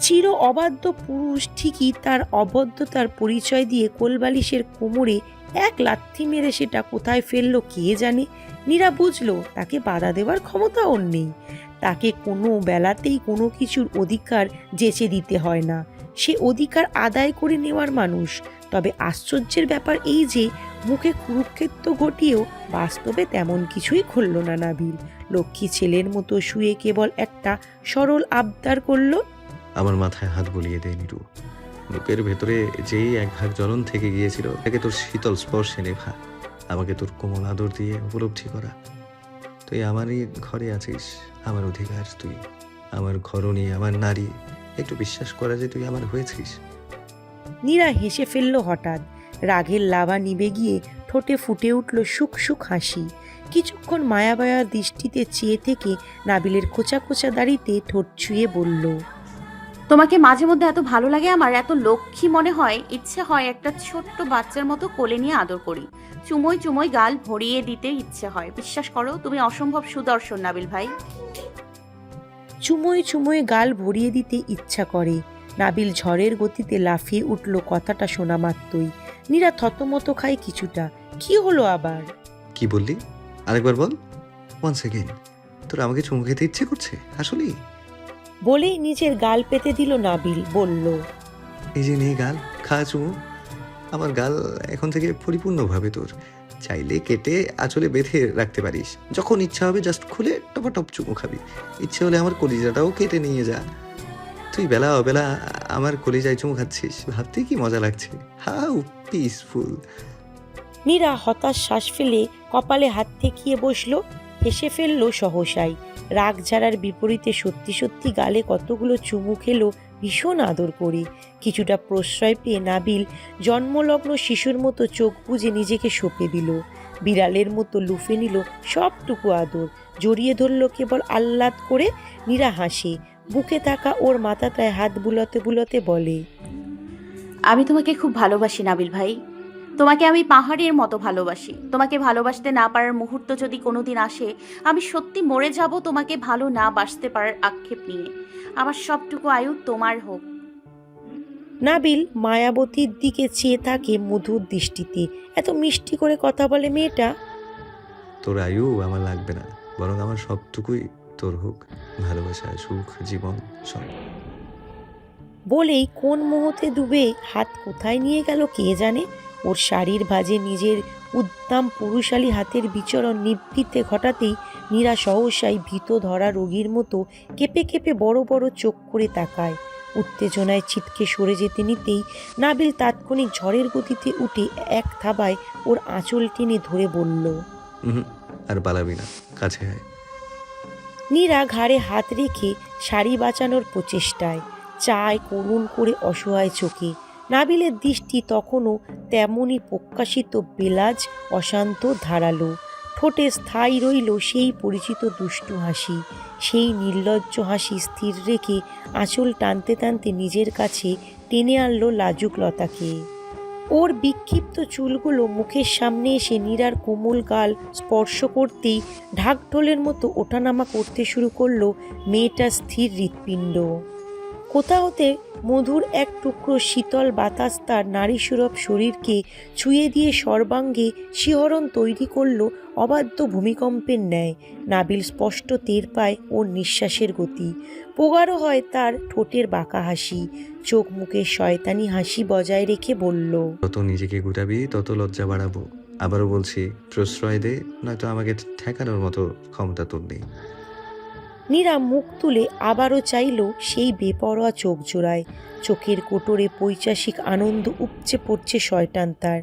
চির অবাধ্য পুরুষ ঠিকই তার অবদ্ধতার পরিচয় দিয়ে কোলবালিশের কোমরে এক লাথি মেরে সেটা কোথায় ফেললো কে জানে। নীরা বুঝলো তাকে বাধা দেওয়ার ক্ষমতা ওর নেই। তাকে কোনো বেলাতেই কোনো কিছুর অধিকার যেচে দিতে হয় না। সে অধিকার আদায় করে নেওয়ার মানুষ। তবে আশ্চর্যের ব্যাপার এই যে মুখে কুরুক্ষেত্র ঘটিয়েও বাস্তবে তেমন কিছুই করল না নাবিল। লক্ষ্মী ছেলের মতো শুয়ে কেবল একটা সরল আবদার করল, আমার মাথায় হাত বুলিয়ে দে নিরু। বুকের ভেতরে যেই এক ভাগ জ্বলন থেকে গিয়েছিল তাকে তোর শীতল স্পর্শে নেভা। আমাকে তোর কোমল আদর দিয়ে উপলব্ধি করা। তুই আমারই ঘরে আছিস, আমার অধিকার তুই, আমার ঘরণী, আমার নারী। একটু বিশ্বাস করা যে তুই আমার হয়েছিস। নীরা হেসে ফেলল হঠাৎ। রাগের লাভা নিভে গিয়ে ঠোঁটে ফুটে উঠল সুখ সুখ হাসি। কিছুক্ষণ মায়াবায়া দৃষ্টিতে চেয়ে থেকে নাবিলের খোঁচা খোঁচা দাড়িতে ঠোঁট ছুঁয়ে বলল, তোমাকে মাঝে মধ্যে এত ভালো লাগে আমার, এত লক্ষ্মী মনে হয়, ইচ্ছে হয় একটা ছোট্ট বাচ্চার মতো কোলে নিয়ে আদর করি, চুমোয় চুমোয় গাল ভরিয়ে দিতে ইচ্ছে হয়। বিশ্বাস করো, তুমি অসম্ভব সুদর্শন নাবিল ভাই। চুমোয় চুমোয় গাল ভরিয়ে দিতে ইচ্ছা করে। নাবিল ঝড়ের গতিতে লাফিয়ে উঠল কথাটা শোনা মাত্রই। নীরা থতমত খায় কিছুটা। কি হলো আবার? কি বললি? আরেকবার বল। Once again. তোর আমাকে চুমু খেতে ইচ্ছে করছে আসলেই? বলেই নিজের গাল পেতে দিল নাবিল। বলল, এই যে নে গাল, খা চুমু। আমার গাল এখন থেকে পরিপূর্ণভাবে তোর। চাইলে কেটে আঁচলে বেঁধে রাখতে পারিস। যখন ইচ্ছা হবে জাস্ট খুলে টপাটপ চুমু খাবি। ইচ্ছে হলে আমার কলিজাটাও কেটে নিয়ে যা। তুই বেলা অবেলা আমার কলিজায় চুমু খাচ্ছিস, ভাবতে কি মজা লাগছে। How peaceful. নীরা হতাশ শ্বাস ফেলে কপালে হাত ঠেকিয়ে বসল। হেসে ফেলল সহসাই। রাগ ঝাড়ার বিপরীতে সত্যি সত্যি গালে কতগুলো চুমু খেলো ভীষণ আদর করে। কিছুটা প্রশ্রয় পেয়ে নাবিল জন্মলগ্ন শিশুর মতো চোখ বুজে নিজেকে সঁপে দিল। বিড়ালের মতো লুফে নিল সবটুকু আদর। জড়িয়ে ধরল কেবল আহ্লাদ করে। নীরা হাসে। বুকে থাকা ওর মাথাটায় হাত বুলাতে বুলাতে বলে, আমি তোমাকে খুব ভালোবাসি নাবিল ভাই। তোমাকে আমি পাহাড়ের মতো ভালোবাসি। তোমাকে ভালোবাসতে না পারার মুহূর্ত যদি কোনোদিন আসে, আমি সত্যি মরে যাব তোমাকে ভালো না বাসতে পারার আক্ষেপ নিয়ে। আমার সবটুকু আয়ু তোমার হোক। নাবিল মায়াবতীর দিকে চেয়ে থাকে মধুর দৃষ্টিতে। এত মিষ্টি করে কথা বলে মেয়েটা। তোর আয়ু আমার লাগবে না, বরং আমার সবটুকুই তোর হোক, ভালোবাসা, সুখ, জীবন সব। বলেই কোন মুহূর্তে ডুবে হাত কোথায় নিয়ে গেল কে জানে। ওর শাড়ির ভাঁজে নিজের উদ্দাম পুরুষালী হাতের বিচরণ নিভৃতে ঘটাতেই নীরা সহসাই ভীত ধরা রোগীর মতো কেঁপে কেঁপে বড় বড় চোখ করে তাকায়। উত্তেজনায় ছিটকে সরে যেতে নিতেই নাবিল তাৎক্ষণিক ঝড়ের গতিতে উঠে এক থাবায় ওর আঁচল টেনে ধরে বলল, আর পালাবি না, কাছে আয়। নীরা ঘাড়ে হাত রেখে শাড়ি বাঁচানোর প্রচেষ্টায় চায় করুণ করে অসহায় চোখে। নাবিলের দৃষ্টি তখনও তেমনই প্রকাশিত, বেলাজ, অশান্ত, ধারালো। ঠোঁটে স্থায়ী রইল সেই পরিচিত দুষ্টু হাসি। সেই নির্লজ্জ হাসি স্থির রেখে আঁচল টানতে টানতে নিজের কাছে টেনে আনল লাজুক লতাকে। ওর বিক্ষিপ্ত চুলগুলো মুখের সামনে এসে নীরার কোমল গাল স্পর্শ করতেই ঢাকঢোলের মতো ওঠানামা করতে শুরু করলো মেয়েটার স্থির হৃৎপিণ্ড। কোথা হতে মধুর এক টুকরো শীতল বাতাস তার নারীসুলভ শরীরকে ছুঁয়ে দিয়ে সর্বাঙ্গে শিহরণ তৈরি করলো অবাধ্য ভূমিকম্পের ন্যায়। নাবিল স্পষ্ট টের পায় ওর নিঃশ্বাসের গতি। প্রগাঢ় হয় তার ঠোঁটের বাঁকা হাসি। চোখ মুখে শয়তানি হাসি বজায় রেখে বলল, যত নিজেকে গুটাবি তত লজ্জা বাড়াবো। আবারও বলছি, প্রশ্রয় দে, নয়তো আমাকে ঠেকানোর মতো ক্ষমতা তোর নেই। নীরা মুখ তুলে আবারও চাইল সেই বেপরোয়া চোখ জোড়ায়। চোখের কোটরে পৈশাসিক আনন্দ উপচে পড়ছে শয়তান তার।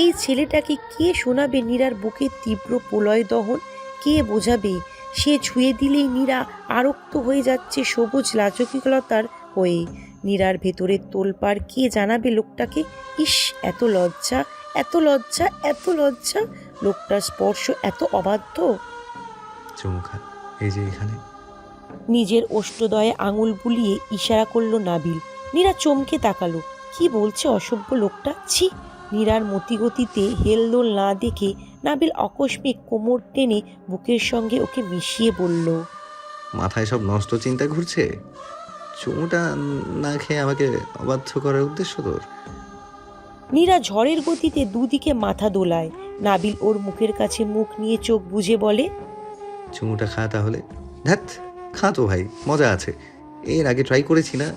এই ছেলেটাকে কে শোনাবে নীরার বুকের তীব্র প্রলয় দহন? কে বোঝাবে? সে ছুঁয়ে দিলেই নীরা আরক্ত হয়ে যাচ্ছে সবুজ লাজুকলতার হয়ে। নীরার ভেতরের তোলপাড় কে জানাবে লোকটাকে? ইস, এত লজ্জা, এত লজ্জা, এত লজ্জা! লোকটার স্পর্শ এত অবাধ্য। চুমুখা, এই যে এখানে। নিজের ওষ্ঠদয়ে আঙুল বুলিয়ে ইশারা করলো নাবিল। নীরা চমকে তাকালো। কি বলছে অসভ্য লোকটা! ছি! নীরার মতিগতিতে হেলদোল না দেখে নাবিল আকস্মিক কোমর টেনে বুকের সঙ্গে ওকে মিশিয়ে বলল, মাথায় সব নষ্ট চিন্তা ঘুরছে? চুমুটা না খেয়ে আমাকে অবাধ্য করার উদ্দেশ্য তোর? নীরা ঝড়ের গতিতে দুদিকে মাথা দোলায়। নাবিল ওর মুখের কাছে মুখ নিয়ে চোখ বুজে বলে, চুমুটা খা তাহলে। ধ্যাৎ, খা তো ভাই, মজা আছে। এর আগে ট্রাই করেছি না।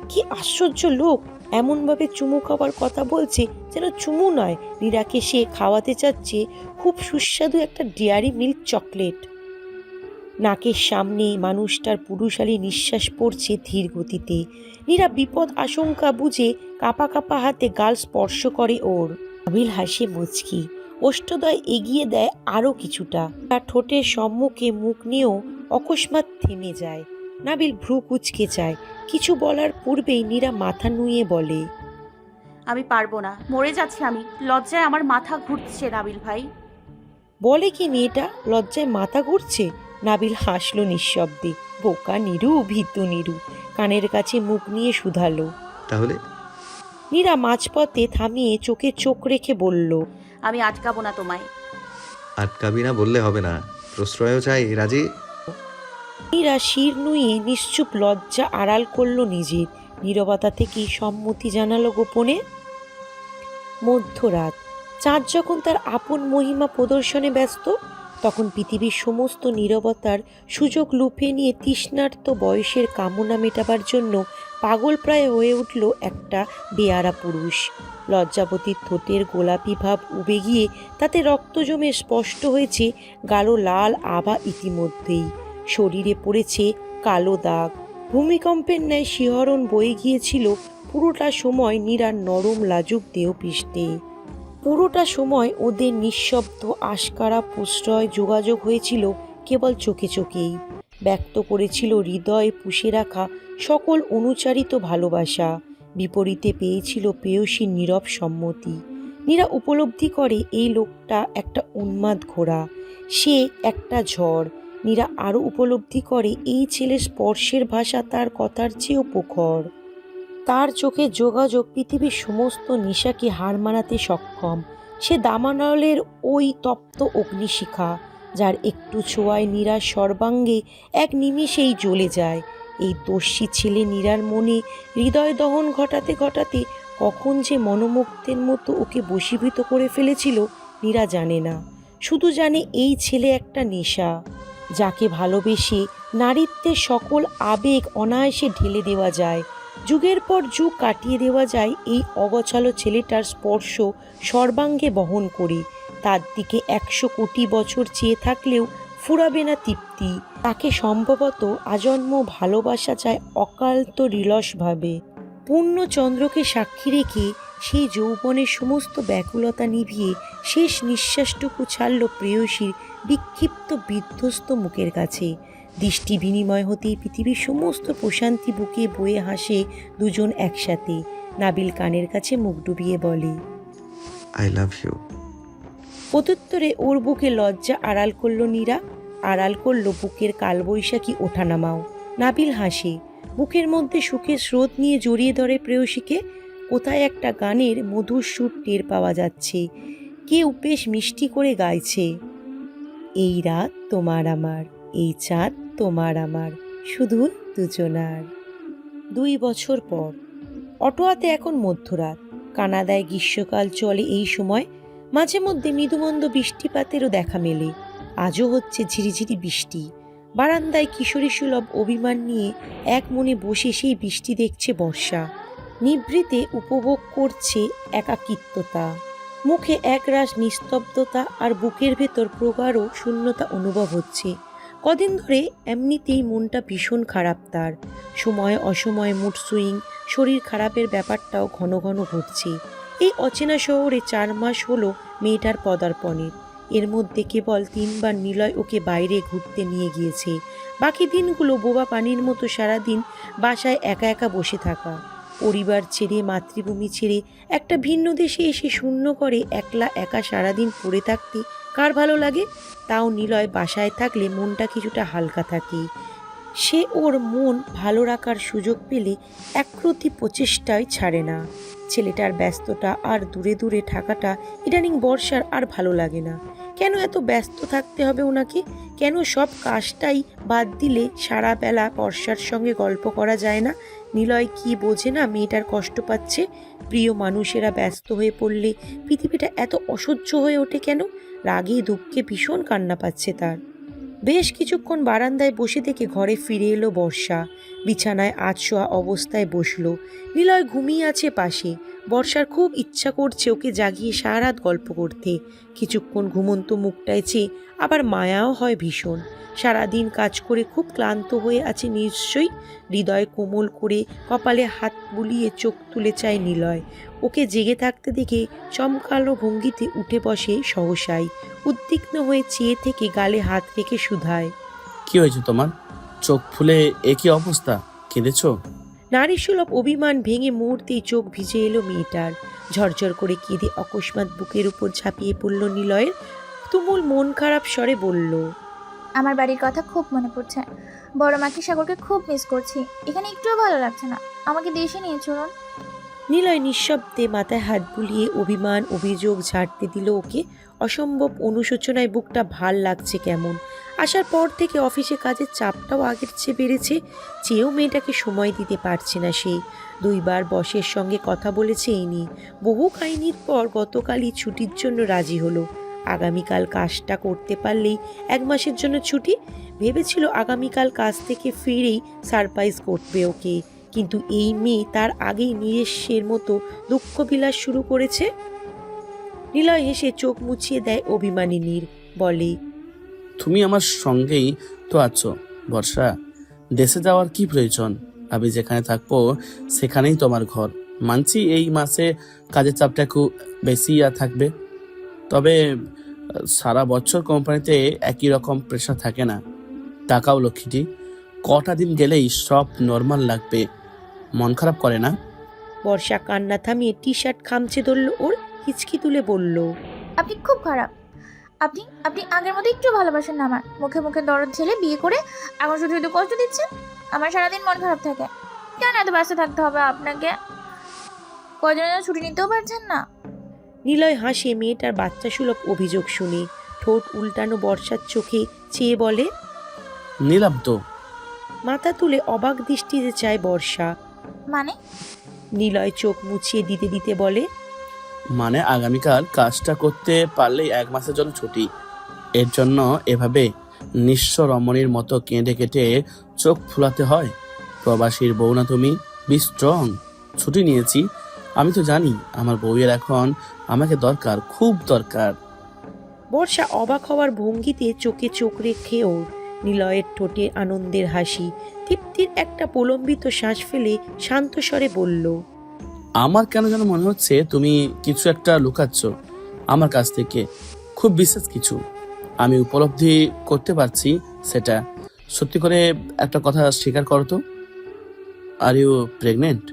কি আশ্চর্য লোক! এমনভাবে চুমু খাবার কথা বলছে যেন চুমু নয়, নীরাকে সে খাওয়াতে চাচ্ছে খুব সুস্বাদু একটা ডেয়ারি মিল্ক চকলেট। নাকের সামনে মানুষটার পুরুষালী নিঃশ্বাস পড়ছে ধীর গতিতে। নীরা বিপদ আশঙ্কা বুঝে কাঁপা কাঁপা হাতে গাল স্পর্শ করে ওর। নাবিল হাসে মুচকি, ওষ্ঠদয় এগিয়ে দেয় আরও কিছুটা। তার ঠোঁটের সম্মুখে মুখ নিয়েও অকস্মাৎ থেমে যায়। নাবিল ভ্রু কুঁচকে চায়। কিছু বলার পূর্বেই নীরা মাথা নুয়ে বলে, আমি পারবো না, মরে যাচ্ছি আমি, লজ্জায় আমার মাথা ঘুরছে নাবিল ভাই। বলে কি মেয়েটা লজ্জায় মাথা ঘুরছে? নাবিল হাসল নিঃশব্দে। বোকা নিরু, ভীতু নিরু। কানের কাছে মুখ নিয়ে শুধালো। তাহলে? নীরা মাঝপথে থামিয়ে চোখে চোখ রেখে বলল, আমি আটকাবো না তোমায়। আটকাবি না বললে হবে না, প্রশ্রয়ও চাই, রাজি? নীরা শির নুয়ে নিশ্চুপ লজ্জা আড়াল করল নিজের। নীরবতা থেকেই সম্মতি জানালো গোপনে। মধ্যরাত। চাঁদ যখন তার আপন মহিমা প্রদর্শনে ব্যস্ত, তখন পৃথিবীর সমস্ত নীরবতার সুযোগ লুফে নিয়ে তৃষ্ণার্ত বয়সের কামনা মেটাবার জন্য পাগল প্রায় হয়ে উঠল একটা বেয়ারা পুরুষ। লজ্জাবতীর ঠোঁটের গোলাপি ভাব উবে গিয়ে তাতে রক্ত জমে স্পষ্ট হয়েছে গাঢ় লাল আভা ইতিমধ্যেই। শরীরে পড়েছে কালো দাগ। ভূমিকম্পের ন্যায় শিহরণ বয়ে গিয়েছিল পুরোটা সময় নীরার নরম লাজুক দেহপৃষ্ঠে। পুরোটা সময় ওদের নিঃশব্দ আশকারা প্রশ্রয় যোগাযোগ হয়েছিল কেবল চোখে চোখেই। ব্যক্ত করেছিল হৃদয়ে পুষে রাখা সকল অনুচারিত ভালোবাসা। বিপরীতে পেয়েছিল প্রেয়সীর নীরব সম্মতি। নীরা উপলব্ধি করে এই লোকটা একটা উন্মাদ ঘোড়া, সে একটা ঝড়। নীরা আরও উপলব্ধি করে এই ছেলের স্পর্শের ভাষা তার কথার চেয়েও প্রখর। তার চোখে যোগাযোগ পৃথিবীর সমস্ত নেশাকে হার মানাতে সক্ষম। সে দামানলের ওই তপ্ত অগ্নিশিখা, যার একটু ছোঁয়ায় নীরার সর্বাঙ্গে এক নিমিষেই জ্বলে যায়। এই দস্যি ছেলে নীরার মনে হৃদয় দহন ঘটাতে ঘটাতে কখন যে মনোমুগ্ধের মতো ওকে বশীভূত করে ফেলেছিল নীরা জানে না। শুধু জানে এই ছেলে একটা নেশা, যাকে ভালোবেসে নারীত্বের সকল আবেগ অনায়াসে ঢেলে দেওয়া যায়। যুগের পর যুগ কাটিয়ে দেওয়া যায় এই অগোছালো ছেলেটার স্পর্শ সর্বাঙ্গে বহন করে। তার দিকে 100 কোটি বছর চেয়ে থাকলেও ফুরাবে না তৃপ্তি। তাকে সম্ভবত আজন্ম ভালোবাসা চায় অকাল্প রিলসভাবে। পূর্ণচন্দ্রকে সাক্ষী রেখে সেই যৌবনের সমস্ত ব্যাকুলতা নিভিয়ে শেষ নিঃশ্বাসটুকু ছাড়ল প্রেয়সীর বিক্ষিপ্ত বিধ্বস্ত মুখের কাছে। দৃষ্টি বিনিময় হতেই পৃথিবীর সমস্ত প্রশান্তি বুকে বয়ে হাসে দুজন একসাথে। নাবিল কানের কাছে মুখ ডুবিয়ে বলে, আই লাভ ইউ। প্রত্যুত্তরে ওর বুকে লজ্জা আড়াল করল নীরা, আড়াল করল বুকের কালবৈশাখী ওঠানামাও। নাবিল হাসে, বুকের মধ্যে সুখের স্রোত নিয়ে জড়িয়ে ধরে প্রেয়সীকে। কোথায় একটা গানের মধুর সুর টের পাওয়া যাচ্ছে, কেউ বেশ মিষ্টি করে গাইছে, এই রাত তোমার আমার, এই চাঁদ তোমার আমার, শুধু দুজনার। 2 বছর পর। অটোয়াতে এখন মধ্যরাত। কানাডায় গ্রীষ্মকাল চলে এই সময়। মাঝে মধ্যে মৃদুমন্দ বৃষ্টিপাতেরও দেখা মেলে। আজও হচ্ছে ঝিরিঝিরি বৃষ্টি। বারান্দায় কিশোরী সুলভ অভিমান নিয়ে এক মনে বসে সেই বৃষ্টি দেখছে বর্ষা। নিভৃতে উপভোগ করছে একাকিত্বতা। মুখে একরাশ নিস্তব্ধতা আর বুকের ভেতর প্রগাঢ় শূন্যতা অনুভব হচ্ছে। কদিন ধরে এমনিতেই মনটা ভীষণ খারাপ তার। সময় অসময়ে মুড সুইং, শরীর খারাপের ব্যাপারটাও ঘন ঘন ঘটছে। এই অচেনা শহরে 4 মাস হলো মেয়েটার পদার্পণের। এর মধ্যে কেবল 3 বার নিলয় ওকে বাইরে ঘুরতে নিয়ে গিয়েছে। বাকি দিনগুলো বোবা পানির মতো সারাদিন বাসায় একা একা বসে থাকা। পরিবার ছেড়ে, মাতৃভূমি ছেড়ে একটা ভিন্ন দেশে এসে শূন্য করে একলা একা সারাদিন পড়ে থাকতে কার ভালো লাগে? তাও নিলয় বাসায় থাকলে মনটা কিছুটা হালকা থাকে। সে ওর মন ভালো রাখার সুযোগ পেলে একরতি প্রচেষ্টায় ছাড়ে না। ছেলেটার ব্যস্ততা আর দূরে দূরে থাকাটা ইদানিং বর্ষার আর ভালো লাগে না। কেন এত ব্যস্ত থাকতে হবে ওনাকে? কেন সব কাজটাই বাদ দিলে সারা বেলা বর্ষার সঙ্গে গল্প করা যায় না? নিলয় কি বোঝে না মেয়েটার কষ্ট পাচ্ছে? প্রিয় মানুষেরা ব্যস্ত হয়ে পড়লে পৃথিবীটা এত অসহ্য হয়ে ওঠে কেন? রাগে দুঃখে ভীষণ কান্না পাচ্ছে তার। বেশ কিছুক্ষণ বারান্দায় বসে থেকে ঘরে ফিরে এলো বর্ষা। বিছানায় আধশোয়া অবস্থায় বসলো। নিলয় ঘুমিয়ে আছে পাশে। বর্ষার খুব ইচ্ছা করছে ওকে জাগিয়ে সারা রাত গল্প করতে। কিছুক্ষণ ঘুমন্ত মুখটায় চেয়ে আবার মায়াও হয় ভীষণ। সারাদিন কাজ করে খুব ক্লান্ত হয়ে আছে নিশ্চয়ই। হৃদয় কোমল করে কপালে হাত বুলিয়ে চোখ তুলে চায় নিলয়। ওকে জেগে থাকতে দেখে চমকালো ভঙ্গিতে উঠে বসে সহসাই। উদ্বিগ্ন হয়ে চেয়ে থেকে গালে হাত রেখে শুধায়, কি হয়েছে তোমার? চোখ ফুলে একই অবস্থা, কেঁদেছো? নারীসুলভ অভিমান ভেঙে মুহূর্তেই চোখ ভিজে এলো মেয়েটার। ঝরঝর করে কেঁদে অকস্মাৎ বুকের উপর ঝাঁপিয়ে পড়ল নিলয়ের। তুমুল মন খারাপ স্বরে বলল, আমার বাড়ির কথা খুব মনে পড়ছে। বড় মাকে সাগরকে খুব মিস করছি। এখানে একটুও ভালো লাগছে না। আমাকে দেশে নিয়ে চলুন। নিলয় নিঃশব্দে মাথায় হাত বুলিয়ে অভিমান অভিযোগ ঝাড়তে দিল ওকে। অসম্ভব অনুশোচনায় বুকটা ভাল লাগছে কেমন। আসার পর থেকে অফিসে কাজের চাপটাও আগের চেয়ে বেড়েছে। চেয়েও মেয়েটাকে সময় দিতে পারছে না সে। 2 বার বসের সঙ্গে কথা বলেছে এই নিয়ে। বহু কাহিনীর পর গতকালই ছুটির জন্য রাজি হলো। আগামীকাল কাজটা করতে পারলেই 1 মাসের জন্য ছুটি। ভেবেছিল আগামীকাল কাজ থেকে ফিরেই সারপ্রাইজ করবে ওকে। কিন্তু এই মেয়ে তার আগেই নিজস্বের মতো দুঃখ বিলাস শুরু করেছে। নিলয় হেসে চোখ মুছিয়ে দেয় অভিমানিনীর, বলে, তুমি আমার সঙ্গেই তো আছো বর্ষা। দেশে যাওয়ার কি প্রয়োজন? আমি যেখানে থাকবো সেখানেই তোমার ঘর। মানছি এই মাসে কাজের চাপটা একটু বেশি থাকবে, তবে সারা বছর কোম্পানিতে একই রকম প্রেশার থাকে না। টাকাও লক্ষ্মীটি, কটা দিন গেলেই সব নর্মাল লাগবে। মন খারাপ করে না? বর্ষা কান্না থামিয়ে টি-শার্ট খামচে ধরল ওর। হিচকি তুলে বলল, আপনি খুব খারাপ। আপনি আপনি আগের মতো একটু ভালোবাসেন না আমার। মুখে মুখে দরদ ছেলে বিয়ে করে এখন শুধু শুধু কষ্ট দিচ্ছেন। আমার সারাদিন মন খারাপ থাকে। কেন এত ব্যস্ত থাকতে হবে আপনাকে? কয়জনের ছুটি নিতেও পারছেন না? নিলয় হাসে মেয়েটার বাচ্চা সুলভ অভিযোগ শুনে। ঠোঁট উল্টানো বর্ষার চোখে চেয়ে বলে, নিলাম তো। মাথা তুলে অবাক দৃষ্টিতে চায় বর্ষা। মানে? নিলয় চোখ মুছিয়ে দিতে দিতে বলে, মানে আগামীকাল কাজটা করতে পারলেই 1 মাসের জন্য ছুটি। এর জন্য এভাবে নিঃস্ব রমণীর মতো কেঁদে কেটে চোখ ফুলাতে হয়? প্রবাসীর বউ না তুমি? Be strong. ছুটি নিয়েছি, আমি তো জানি আমার বউয়ের এখন আমাকে দরকার, খুব দরকার। বর্ষা অবাক হওয়ার ভঙ্গিতে চোখে চোখ রেখে ওর। নিলয়ের ঠোঁটে আনন্দের হাসি, তৃপ্তির একটা প্রলম্বিত শ্বাস ফেলে শান্ত স্বরে বলল, আমার কেন যেন মনে হচ্ছে তুমি কিছু একটা লুকাচ্ছ আমার কাছ থেকে, খুব বিশেষ কিছু। আমি উপলব্ধি করতে পারছি সেটা। সত্যি করে একটা কথা স্বীকার করো তো, আর ইউ প্রেগনেন্ট?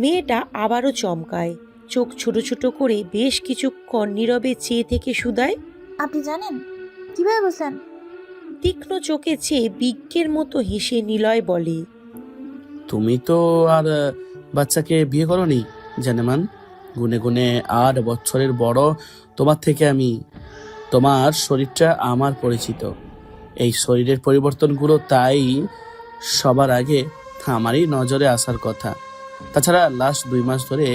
মেয়েটা আবারও চমকায়, চোখ ছোট ছোট করে বেশ কিছুক্ষণ নীরবে চেয়ে থেকে শুধায়। আপনি জানেন? কিভাবে বুঝলেন? তীক্ষ্ণ চোখে চেয়ে বিজ্ঞের মতো হেসে নিলয় বলে, তুমি তো আর বাচ্চাকে বিয়ে করনি জানেমান। গুনে গুনে 8 বছরের বড় তোমার থেকে আমি। তোমার শরীরটা আমার পরিচিত, এই শরীরের পরিবর্তনগুলো তাই সবার আগে আমারই নজরে আসার কথা। তাছাড়া লাস্ট 2 মাস ধরে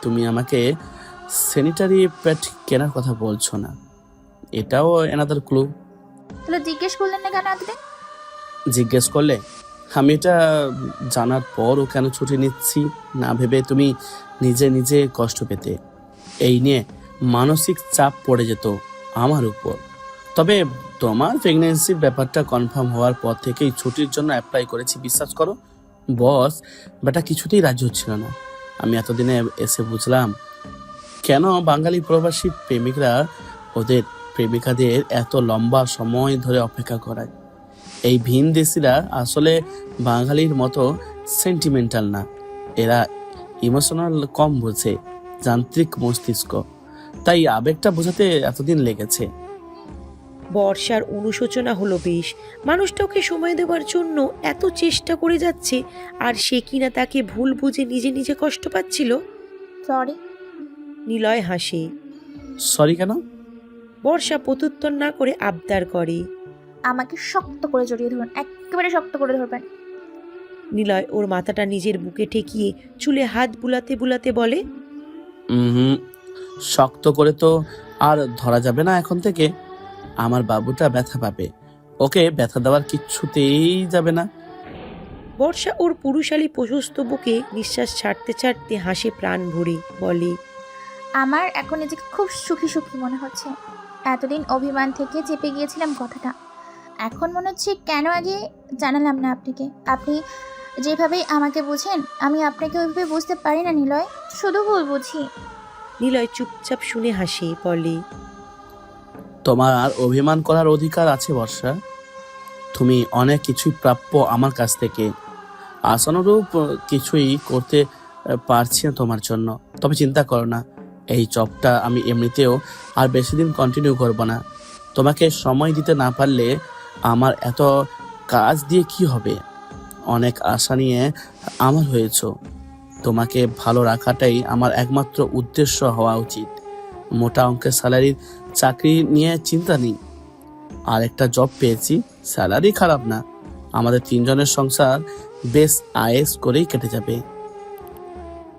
তুমি আমাকে স্যানিটারি প্যাড কেনার কথা বলছো না, এটাও অ্যানাদার ক্লু। তাহলে জিজ্ঞেস করলেন না কেন এতদিন? জিজ্ঞেস করলে আমি এটা জানার পরও কেন ছুটি নিচ্ছি না ভেবে তুমি নিজে নিজে কষ্ট পেতে, এই নিয়ে মানসিক চাপ পড়ে যেত আমার উপর। তবে তোমার প্রেগনেন্সির ব্যাপারটা কনফার্ম হওয়ার পর থেকেই ছুটির জন্য অ্যাপ্লাই করেছি, বিশ্বাস করো। বস বেটা কিছুতেই রাজি হচ্ছিল না। আমি এতদিনে এসে বুঝলাম কেন বাঙালি প্রবাসী প্রেমিকরা ওদের প্রেমিকাদের এত লম্বা সময় ধরে অপেক্ষা করায়। এই ভিনদেশিরা আসলে বাঙালির মতো সেন্টিমেন্টাল না, এরা ইমোশনাল কম বোঝে, যান্ত্রিক মস্তিষ্ক, তাই আবেগটা বোঝাতে এতদিন লেগেছে। বর্ষার অনুশোচনা হলো বেশ। মানুষটা ওকে সময় দেওয়ার জন্য এত চেষ্টা করে যাচ্ছে, আর সে কিনা তাকে ভুল বুঝে নিজে নিজে কষ্ট পাচ্ছিল। সরি। নিলয় হাসে। সরি কেন? বর্ষা প্রত্যুত্তর না করে আবদার করে। আমাকে শক্ত করে জড়িয়ে ধরুন, একেবারে শক্ত করে ধরবেন। নিলয় ওর মাথাটা নিজের বুকে ঠেকিয়ে চুলে হাত বুলাতে বুলাতে বলে, শক্ত করে তো আর ধরা যাবে না এখন থেকে। আমার বাবুটা ব্যথা পাবে, ওকে ব্যথা দেওয়ার কিচ্ছুতেই যাবে না। বর্ষা ওর পুরুষালী প্রশস্ত বুকে নিঃশ্বাস ছাড়তে ছাড়তে হাসে প্রাণ ভরে, বলে, আমার এখন নিজেকে খুব সুখী সুখী মনে হচ্ছে। এতদিন অভিমান থেকে চেপে গিয়েছিলাম কথাটা, এখন মনে হচ্ছে কেন আগে জানালাম না আপনাকে। আপনি যেভাবে আমাকে বুঝেন আমি আপনাকে ওইভাবে বুঝতে পারি না নিলয়, শুধু ভুল বুঝি। নিলয় চুপচাপ শুনে হাসে, বলে, তোমার আর অভিমান করার অধিকার আছে বর্ষা। তুমি অনেক কিছুই প্রাপ্য আমার কাছ থেকে, আশানুরূপ কিছুই করতে পারছি না তোমার জন্য। তবে চিন্তা করো না, এই জবটা আমি এমনিতেও আর বেশি দিন কন্টিনিউ করব না। তোমাকে সময় দিতে না পারলে আমার এত কাজ দিয়ে কি হবে? অনেক আশা নিয়ে আমার হয়েছো, তোমাকে ভালো রাখাটাই আমার একমাত্র উদ্দেশ্য হওয়া উচিত। মোটা অঙ্কের স্যালারির চাকরি নিয়ে চিন্তা নেই, আর একটা জব পেয়েছি, স্যালারি খারাপ না। আমাদের 3 জনের সংসার বেশ আয়েস করেই কেটে যাবে।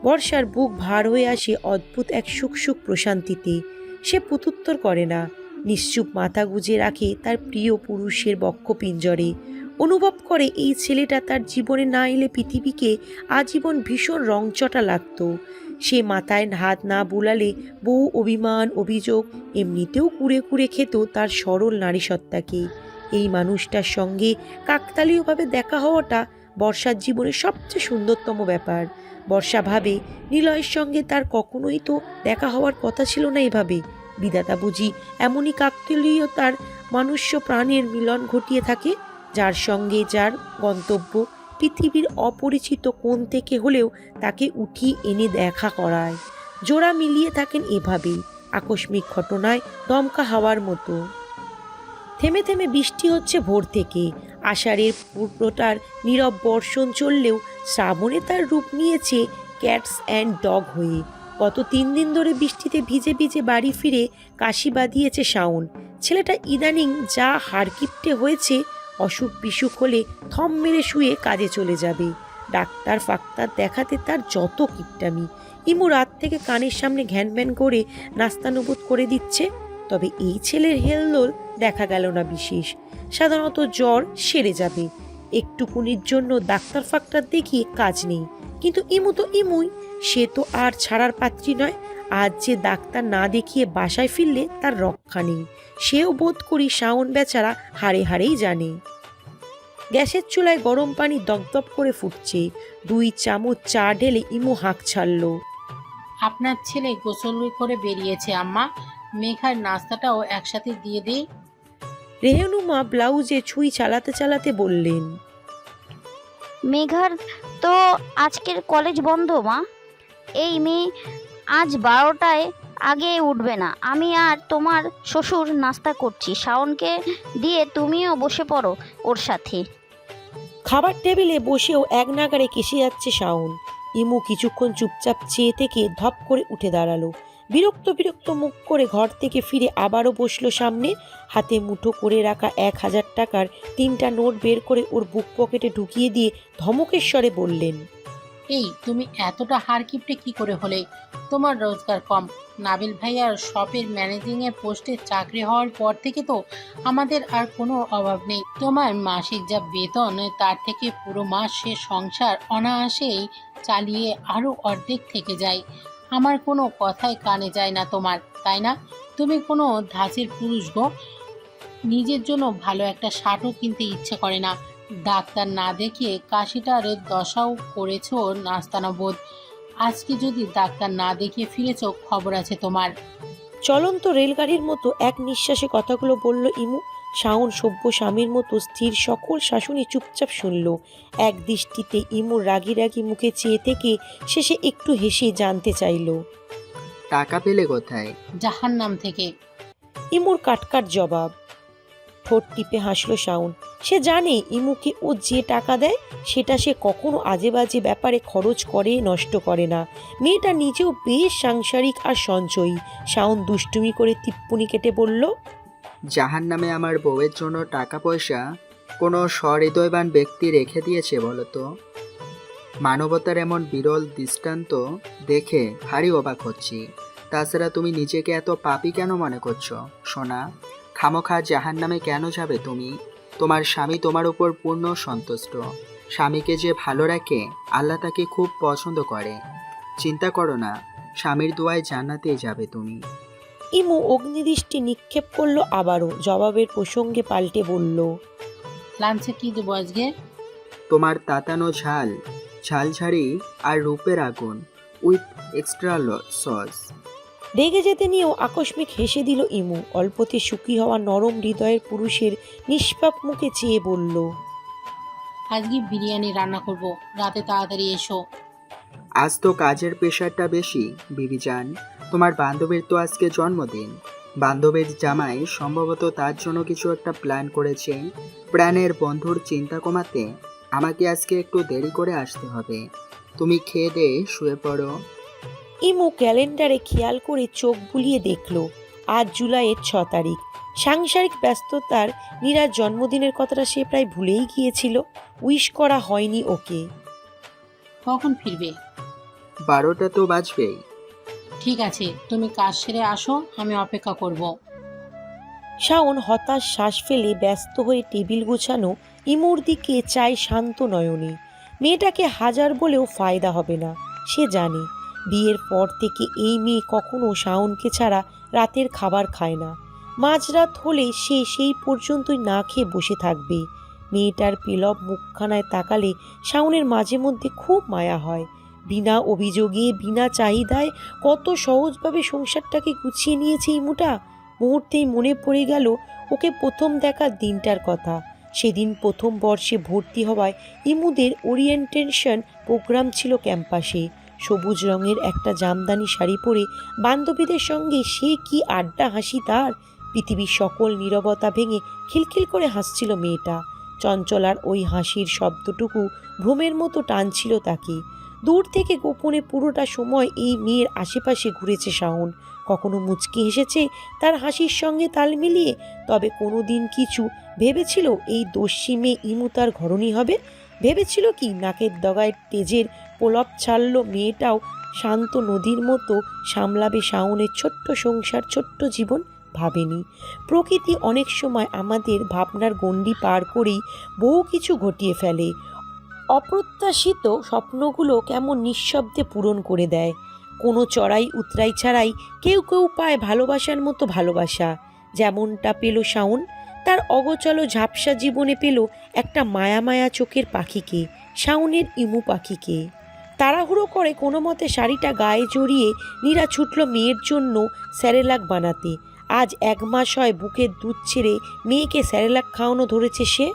বর্ষার বুক ভার হয়ে আসে অদ্ভুত এক সুখ সুখ প্রশান্তিতে। সে প্রত্যুত্তর করে না, নিশ্চুপ মাথা গুজে রাখে তার প্রিয় পুরুষের বক্ষ পিঞ্জরে। অনুভব করে এই ছেলেটা তার জীবনে না এলে পৃথিবীকে আজীবন ভীষণ রংচটা লাগতো। সে মাথায় হাত না বুলালে বহু অভিমান অভিযোগ এমনিতেও কুড়ে কুড়ে খেত তার সরল নারীসত্তাকে। এই মানুষটার সঙ্গে কাকতালীয়ভাবে দেখা হওয়াটা বর্ষার জীবনের সবচেয়ে সুন্দরতম ব্যাপার। বর্ষা ভাবে, নিলয়ের সঙ্গে তার কখনোই তো দেখা হওয়ার কথা ছিল না এভাবে। বিধাতা বুঝি এমনই কাকতালীয়তার মনুষ্য প্রাণের মিলন ঘটিয়ে থাকে, যার সঙ্গে যার গন্তব্য পৃথিবীর অপরিচিত কোণ থেকে হলেও তাকে উঠিয়ে এনে দেখা করায়। জোড়া মিলিয়ে থাকেন এভাবেই, আকস্মিক ঘটনায় দমকা হাওয়ার মতো। থেমে থেমে বৃষ্টি হচ্ছে ভোর থেকে। আষাঢ়ের পূর্বটার নীরব বর্ষণ চললেও শ্রাবণে তার রূপ নিয়েছে ক্যাটস অ্যান্ড ডগ হয়ে। গত 3 দিন ধরে বৃষ্টিতে ভিজে ভিজে বাড়ি ফিরে কাশি বাঁধিয়েছে শাওন। ছেলেটা ইদানিং যা হাড়কিপ্টে হয়েছে অসুখ বিসুখ হলে থম মেরে শুয়ে কাজে চলে যাবে। ডাক্তার ফাক্তার দেখাতে তার যত কিপটামি। ইমু রাত থেকে কানের সামনে ঘ্যানম্যান করে নাস্তানুবোধ করে দিচ্ছে। তবে এই ছেলের হেলদোল দেখা গেল না বিশেষ। সাধারণত জ্বর সেরে যাবে, একটুকুনির জন্য ডাক্তার ফাক্তার দেখিয়ে কাজ নেই। কিন্তু ইমু তো ইমুই, সে তো আর ছাড়ার পাত্রী নয়। আজ যে ডাক্তার না দেখিয়ে বাসায় ফিরলে তার রক্ষা নেই, সেও বোধ করি শাওন বেচারা হাড়ে হাড়েই জানে। গ্যাসের চুলায় গরম পানি দপদপ করে ফুটছে। 2 চামচ চা ঢেলে ইমু হাঁক ছাড়ল। আপনার ছেলে গোসল করে বেরিয়েছে আম্মা, মেঘার নাস্তাটাও একসাথে দিয়ে দিই। রেহনুমা ব্লাউজে ছুঁই চালাতে চালাতে বললেন, মেঘার তো আজকের কলেজ বন্ধ মা। এই মেয়ে আজ 12টায় আগে উঠবে না। আমি আর তোমার শ্বশুর নাস্তা করছি, শাওনকে দিয়ে তুমিও বসে পড়ো ওর সাথে। খাবার টেবিলে বসেও এক নাগাড়ে কেসে যাচ্ছে শাওন। ইমু কিছুক্ষণ চুপচাপ চেয়ে থেকে ধপ করে উঠে দাঁড়ালো। বিরক্ত বিরক্ত মুখ করে ঘর থেকে ফিরে আবারও বসলো সামনে। হাতে মুঠো করে রাখা 1000 টাকার 3টা নোট বের করে ওর বুক পকেটে ঢুকিয়ে দিয়ে ধমকের স্বরে বললেন, এই তুমি এতটা হার কিপটে কি করে হলে? তোমার রোজগার কম। নাবিল ভাইয়ার শপের ম্যানেজিংয়ের পোস্টে চাকরি হওয়ার পর থেকে তো আমাদের আর কোনো অভাব নেই। তোমার মাসিক যা বেতন তার থেকে পুরো মাসের সংসার অনায়াসেই চালিয়ে আরও অর্ধেক থেকে যায়। আমার কোনো কথাই কানে যায় না তোমার, তাই না? তুমি কোনো ধাঁচের পুরুষ গো। নিজের জন্য ভালো একটা শার্টও কিনতে ইচ্ছে করে না। ডাক্তার না দেখিয়ে কাশিটার দশাও করেছো নাস্তানাবোধ। আজকে যদি ডাক্তার না দেখিয়ে ফিরেছো, খবর আছে তোমার। চলন্ত রেলগাড়ির মতো এক নিঃশ্বাসে কথাগুলো বলল ইমু। শাওন সভ্য স্বামীর মতো স্থির সকল শাসনই চুপচাপ শুনল। এক দৃষ্টিতে ইমুর রাগি রাগি মুখে চেয়ে থেকে শেষে একটু হেসে জানতে চাইল, টাকা পেলে কোথায়? জাহান্নাম থেকে। ইমুর কাটকাট জবাব। ঠোঁট টিপে হাসলো শাওন। সে জানে ইমুকে ও যে টাকা দেয় সেটা সে কখনো আজে বাজে ব্যাপারে খরচ করে নষ্ট করে না। মেয়েটা নিজেও বেশ সাংসারিক আর সঞ্চয়ী। শাওন দুষ্টুমি করে টিপ্পনি কেটে বলল, জাহান নামে আমার বউয়ের জন্য টাকা পয়সা কোনো সহৃদয়বান ব্যক্তি রেখে দিয়েছে বলো তো? মানবতার এমন বিরল দৃষ্টান্ত দেখে ভারী অবাক হচ্ছি। তাছাড়া তুমি নিজেকে এত পাপী কেন মনে করছো সোনা? খামোখা জাহান নামে কেন যাবে তুমি? তোমার স্বামী তোমার উপর পূর্ণ সন্তুষ্ট। স্বামীকে যে ভালো রাখে আল্লাহ তাকে খুব পছন্দ করে। চিন্তা করো না, স্বামীর দোয়ায় জান্নাতেই যাবে তুমি। ইমু অগ্নিদৃষ্টি নিক্ষেপ করলো আবারও। জবাবের প্রসঙ্গে পাল্টে বলল, লাঞ্চে কি দেবো আজকে? তোমার তাতানো ঝাল, ঝালঝাড়ি আর রূপের আগুন উইথ এক্সট্রা সস। রেগে যেতে নিয়েও আকস্মিক হেসে দিল ইমু। অল্পতে সুখী হওয়া নরম হৃদয়ের পুরুষের নিষ্পাপ মুখে চেয়ে বলল, আজকে বিরিয়ানি রান্না করব, রাতে তাড়াতাড়ি এসো। আজ তো কাজের প্রেশারটা বেশি বিবিজান। তোমার বান্ধবীর তো আজকে জন্মদিন। বান্ধবীর জামাই সম্ভবত তার জন্য কিছু একটা প্ল্যান করেছে। প্রাণের বন্ধুর চিন্তা কমাতে আমাকে আজকে একটু দেরি করে আসতে হবে। তুমি খেয়ে দিয়ে শুয়ে পড়ো। ইমু ক্যালেন্ডারে খেয়াল করে চোখ বুলিয়ে দেখল আজ জুলাইয়ের 6 তারিখ। সাংসারিক ব্যস্ততার নীরার জন্মদিনের কথাটা সে প্রায় ভুলেই গিয়েছিল। উইশ করা হয়নি ওকে। কখন ফিরবে? 12টা তো বাজবেই। ঠিক আছে, তুমি কাজ সেরে আসো, আমি অপেক্ষা করব। শাওন হতাশ শ্বাস ফেলে ব্যস্ত হয়ে টেবিল গোছানো ইমুর দিকে চায় শান্ত নয়নে। মেয়েটাকে হাজার বলেও ফায়দা হবে না। সে জানে বিয়ের পর থেকে এই মেয়ে কখনো শাওনকে ছাড়া রাতের খাবার খায় না। মাঝরাত হলে সে সেই পর্যন্তই না খেয়ে বসে থাকবে। মেয়েটার পেলব মুখখানায় তাকালে শাওনের মাঝে মধ্যে খুব মায়া হয়। বিনা অভিযোগে বিনা চাহিদায় কত সহজভাবে সংসারটাকে গুছিয়ে নিয়েছে ইমুটা। মুহূর্তেই মনে পড়ে গেল ওকে প্রথম দেখার দিনটার কথা। সেদিন প্রথম বর্ষে ভর্তি হওয়ায় ইমুদের ওরিয়েন্টেশন প্রোগ্রাম ছিল ক্যাম্পাসে। সবুজ রঙের একটা জামদানি শাড়ি পরে বান্ধবীদের সঙ্গে সে কি আড্ডা হাসি তার! পৃথিবীর সকল নীরবতা ভেঙে খিলখিল করে হাসছিল মেয়েটা। চঞ্চলার ওই হাসির শব্দটুকু ভ্রমের মতো টানছিল তাকে। দূর থেকে গোপনে পুরোটা সময় এই মেয়ের আশেপাশে ঘুরেছে শাওন। কখনো মুচকি হেসেছে তার হাসির সঙ্গে তাল মিলিয়ে। তবে কোনো দিন কিছু ভেবেছিল এই দস্যি মেয়ে ইমু তার ঘরণী হবে? ভেবেছিল কি নাকের ডগায় তেজের প্রলাপ ছাড়ল মেয়েটাও শান্ত নদীর মতো সামলাবে শাওনের ছোট্ট সংসার, ছোট্ট জীবন? ভাবেনি। প্রকৃতি অনেক সময় আমাদের ভাবনার গণ্ডি পার করেই বহু কিছু ঘটিয়ে ফেলে। অপ্রত্যাশিত স্বপ্নগুলো কেমন নিঃশব্দে পূরণ করে দেয়। কোনো চড়াই উতরাই ছাড়াই কেউ কেউ পায় ভালোবাসার মতো ভালোবাসা, যেমনটা পেল শাওন। তার অগোচর ঝাপসা জীবনে পেল একটা মায়া মায়া চোখের পাখিকে, শাওনের ইমু পাখিকে। তাড়াহুড়ো করে কোনো মতে শাড়িটা গায়ে জড়িয়ে নীরা ছুটল মেয়ের জন্য স্যারেলাক বানাতে। আজ 1 মাস হয় বুকের দুধ ছেড়ে মেয়েকে স্যারেলাক খাওয়ানো ধরেছে সে।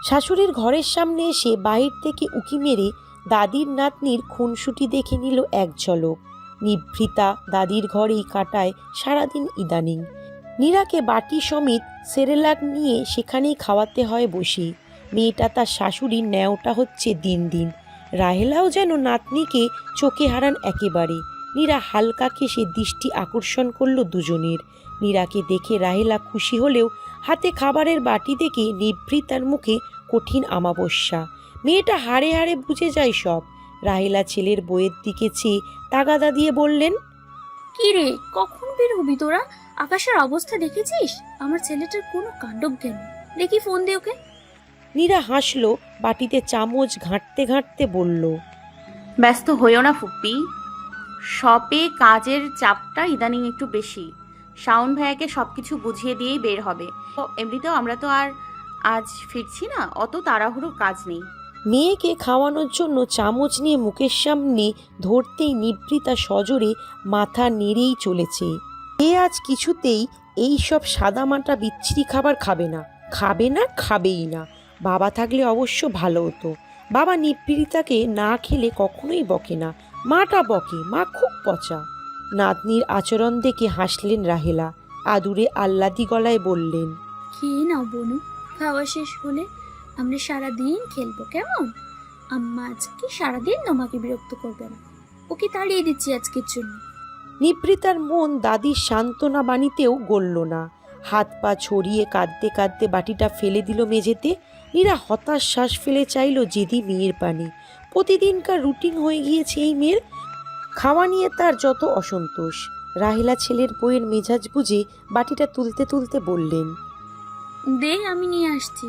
শাশুড়ির ঘরের সামনে এসে বাহির থেকে উকি মেরে দাদির নাতনির খুনসুটি দেখে নিল এক ঝলক। নিভৃতা দাদির ঘরেই কাটায় সারাদিন ইদানিং। নীরাকে বাটি সমেত সেরেলাক নিয়ে সেখানেই খাওয়াতে হয় বসে। মেয়েটা তার শাশুড়ির ন্যাওটা হচ্ছে দিন দিন। রাহেলাও যেন নাতনিকে চোখে হারান একেবারে। নীরা হালকা কেশে দৃষ্টি আকর্ষণ করল দুজনের। নীরাকে দেখে রাহেলা খুশি হলেও হাতে খাবারের বাটি দেখে নিভৃতার মুখে কঠিন আমাবস্যা। মেয়েটা হাড়ে হাড়ে বুঝে যায় সব। রাহেলা ছেলের বইয়ের দিকে চেয়ে তাগাদা দিয়ে বললেন, কি রে, কখন বের হবি তোরা? আকাশের অবস্থা দেখেছিস? আমার ছেলেটার কোনো কাণ্ডজ্ঞান নেই। দেখি ফোন দে ওকে। নীরা হাসলো, বাটিতে চামচ ঘাঁটতে ঘাঁটতে বলল, ব্যস্ত হইও না ফুপ্পি, শপে কাজের চাপটা ইদানিং একটু বেশি। শাওন ভাইয়াকে সবকিছু বুঝিয়ে দিয়েই বের হবে। এমনিতেও আমরা তো আর আজ ফিরছি না, অত তাড়াহুড়োর কাজ নেই। মেয়েকে খাওয়ানোর জন্য চামচ নিয়ে মুখের সামনে ধরতেই নিভৃতা সজোরে মাথা নেড়েই চলেছে। এ আজ কিছুতেই এই সব সাদামাটা বিচ্ছিরি খাবার খাবে না, খাবে না, খাবেই না। বাবা থাকলে অবশ্য ভালো হতো। বাবা নিভৃতাকে না খেলে কখনোই বকে না, মাটা বকে, মা খুব পচা। নাতনির আচরণ দেখে হাসলেন রাহেলা, আদুরে আহ্লাদি গলায় বললেন, খেয়ে নাও বনু, খাওয়া শেষ হলে আমরা সারাদিন খেলবো, কেমন? আম্মা আজকে সারাদিন তোমাকে বিরক্ত করবে না। ওকে তাড়িয়ে দিচ্ছি আজকের জন্য। নিভৃতার মন দাদির সান্ত্বনা বাণীতেও গলল না। হাত পা ছড়িয়ে কাঁদতে কাঁদতে বাটিটা ফেলে দিল মেঝেতে। নীরা হতাশ শ্বাস ফেলে চাইল জেদি মেয়ের পানি। প্রতিদিনকার রুটিন হয়ে গিয়েছে এই মেয়ের। খাওয়া নিয়ে তার যত অসন্তোষ। রাহেলা ছেলের বইয়ের মেজাজ বুঝে বাটিটা তুলতে তুলতে বললেন, দে, আমি নিয়ে আসছি।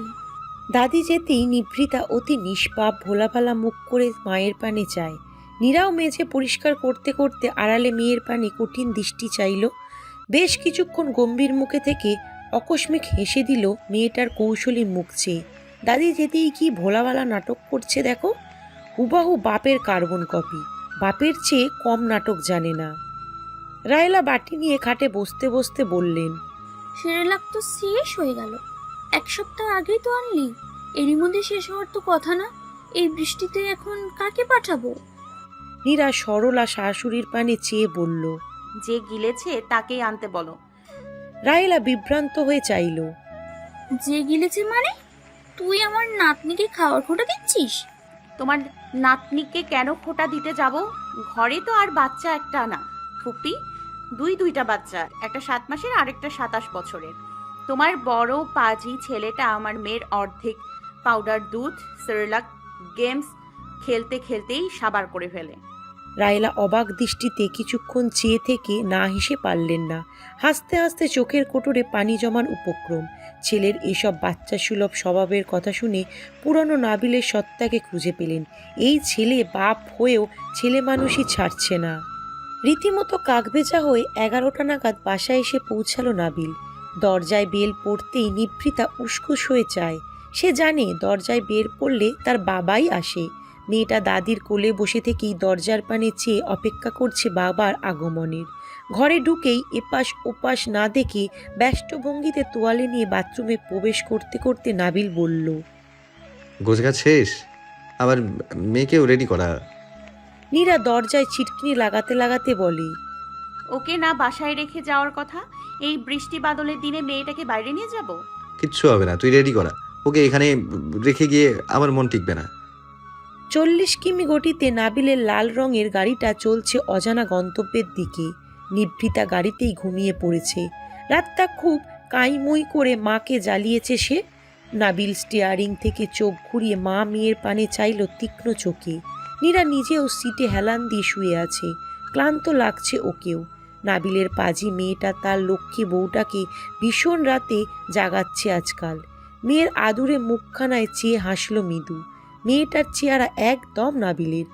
দাদি যেতেই নিভৃতা অতি নিষ্পাপ ভোলাভালা মুখ করে মায়ের পানে চায়। নীরাও মেঝে পরিষ্কার করতে করতে আড়ালে মেয়ের পানে কঠিন দৃষ্টি চাইল। বেশ কিছুক্ষণ গম্ভীর মুখে থেকে আকস্মিক হেসে দিল মেয়েটার কৌশলী মুখ চেয়ে। দাদি যেতেই কি ভোলাভালা নাটক করছে দেখো। হুবাহু বাপের কার্বন কপি, বাপের চেয়ে কম নাটক জানে না। রায়লা বাটি নিয়ে খাটে বসতে বসতে বললেন, সেরেলাক তো শেষ হয়ে গেল, 1 সপ্তাহ আগেই তো আনলি। এরই মধ্যে শেষ হওয়ার তো কথা না। এই বৃষ্টিতে এখন কাকে পাঠাবো? নীরা সরলা শাশুড়ির পানে চেয়ে বলল, যে গিলেছে তাকেই আনতে বলো। রায়লা বিভ্রান্ত হয়ে চাইল। যে গিলেছে মানে? তুই আমার নাতনিকে খাওয়ার খোটা দিচ্ছিস? তোমার নাতনিকে কেন খোটা দিতে যাব? ঘরে তো আর বাচ্চা একটা না ফুপি, দুইটা বাচ্চা, একটা 7 মাসের আর একটা 27 বছরের। তোমার বড় পাজি ছেলেটা আমার মেয়ের অর্ধেক পাউডার দুধ সেরেলাক গেমস খেলতে খেলতেই সাবার করে ফেলে। রায়লা অবাক দৃষ্টিতে কিছুক্ষণ চেয়ে থেকে না হেসে পারলেন না। হাসতে হাসতে চোখের কোটরে পানি জমান উপক্রম। ছেলের এসব বাচ্চা সুলভ স্বভাবের কথা শুনে পুরনো নাবিলের সত্তাকে খুঁজে পেলেন। এই ছেলে বাপ হয়েও ছেলে মানুষই ছাড়ছে না। রীতিমতো কাকভেজা হয়ে 11টা নাগাদ বাসায় এসে পৌঁছালো নাবিল। দরজায় বেল পড়তেই নিভৃতা উসখুস হয়ে চায়। সে জানে দরজায় বের পড়লে তার বাবাই আসে। মেয়েটা দাদির কোলে বসে থেকেই দরজার পানে চেয়ে অপেক্ষা করছে বাবার আগমনের। ঘরে ঢুকেই এপাশ ওপাশ না দেখে ব্যস্ত ভঙ্গিতে তোয়ালে নিয়ে বাথরুমে প্রবেশ করতে করতে নাবিল বলল, গোছগাছ শেষ? আবার মেয়েকেও রেডি করা? নীরা দরজায় ছিটকিনি লাগাতে লাগাতে বলে, ওকে না বাসায় রেখে যাওয়ার কথা? এই বৃষ্টি বাদলের দিনে মেয়েটাকে বাইরে নিয়ে যাব? কিচ্ছু হবে না, তুই রেডি করা। ওকে এখানে রেখে গিয়ে আমার মন টিকবে না। 40 কিমি গতিতে নাবিলের লাল রঙের গাড়িটা চলছে অজানা গন্তব্যের দিকে। নিভৃতা গাড়িতেই ঘুমিয়ে পড়েছে। রাতটা খুব কাইমুই করে মাকে জ্বালিয়েছে সে। নাবিল স্টিয়ারিং থেকে চোখ ঘুরিয়ে মা মেয়ের পানে চাইল তীক্ষ্ণ চোখে। নীরা নিজেও সিটে হেলান দিয়ে শুয়ে আছে। ক্লান্ত লাগছে ওকেও। নাবিলের পাজি মেয়েটা তার লক্ষ্মী বউটাকে ভীষণ রাতে জাগাচ্ছে আজকাল। মেয়ের আদুরে মুখখানায় চেয়ে হাসল মৃদু। মেয়েটার চেহারা একদম নাবিলের।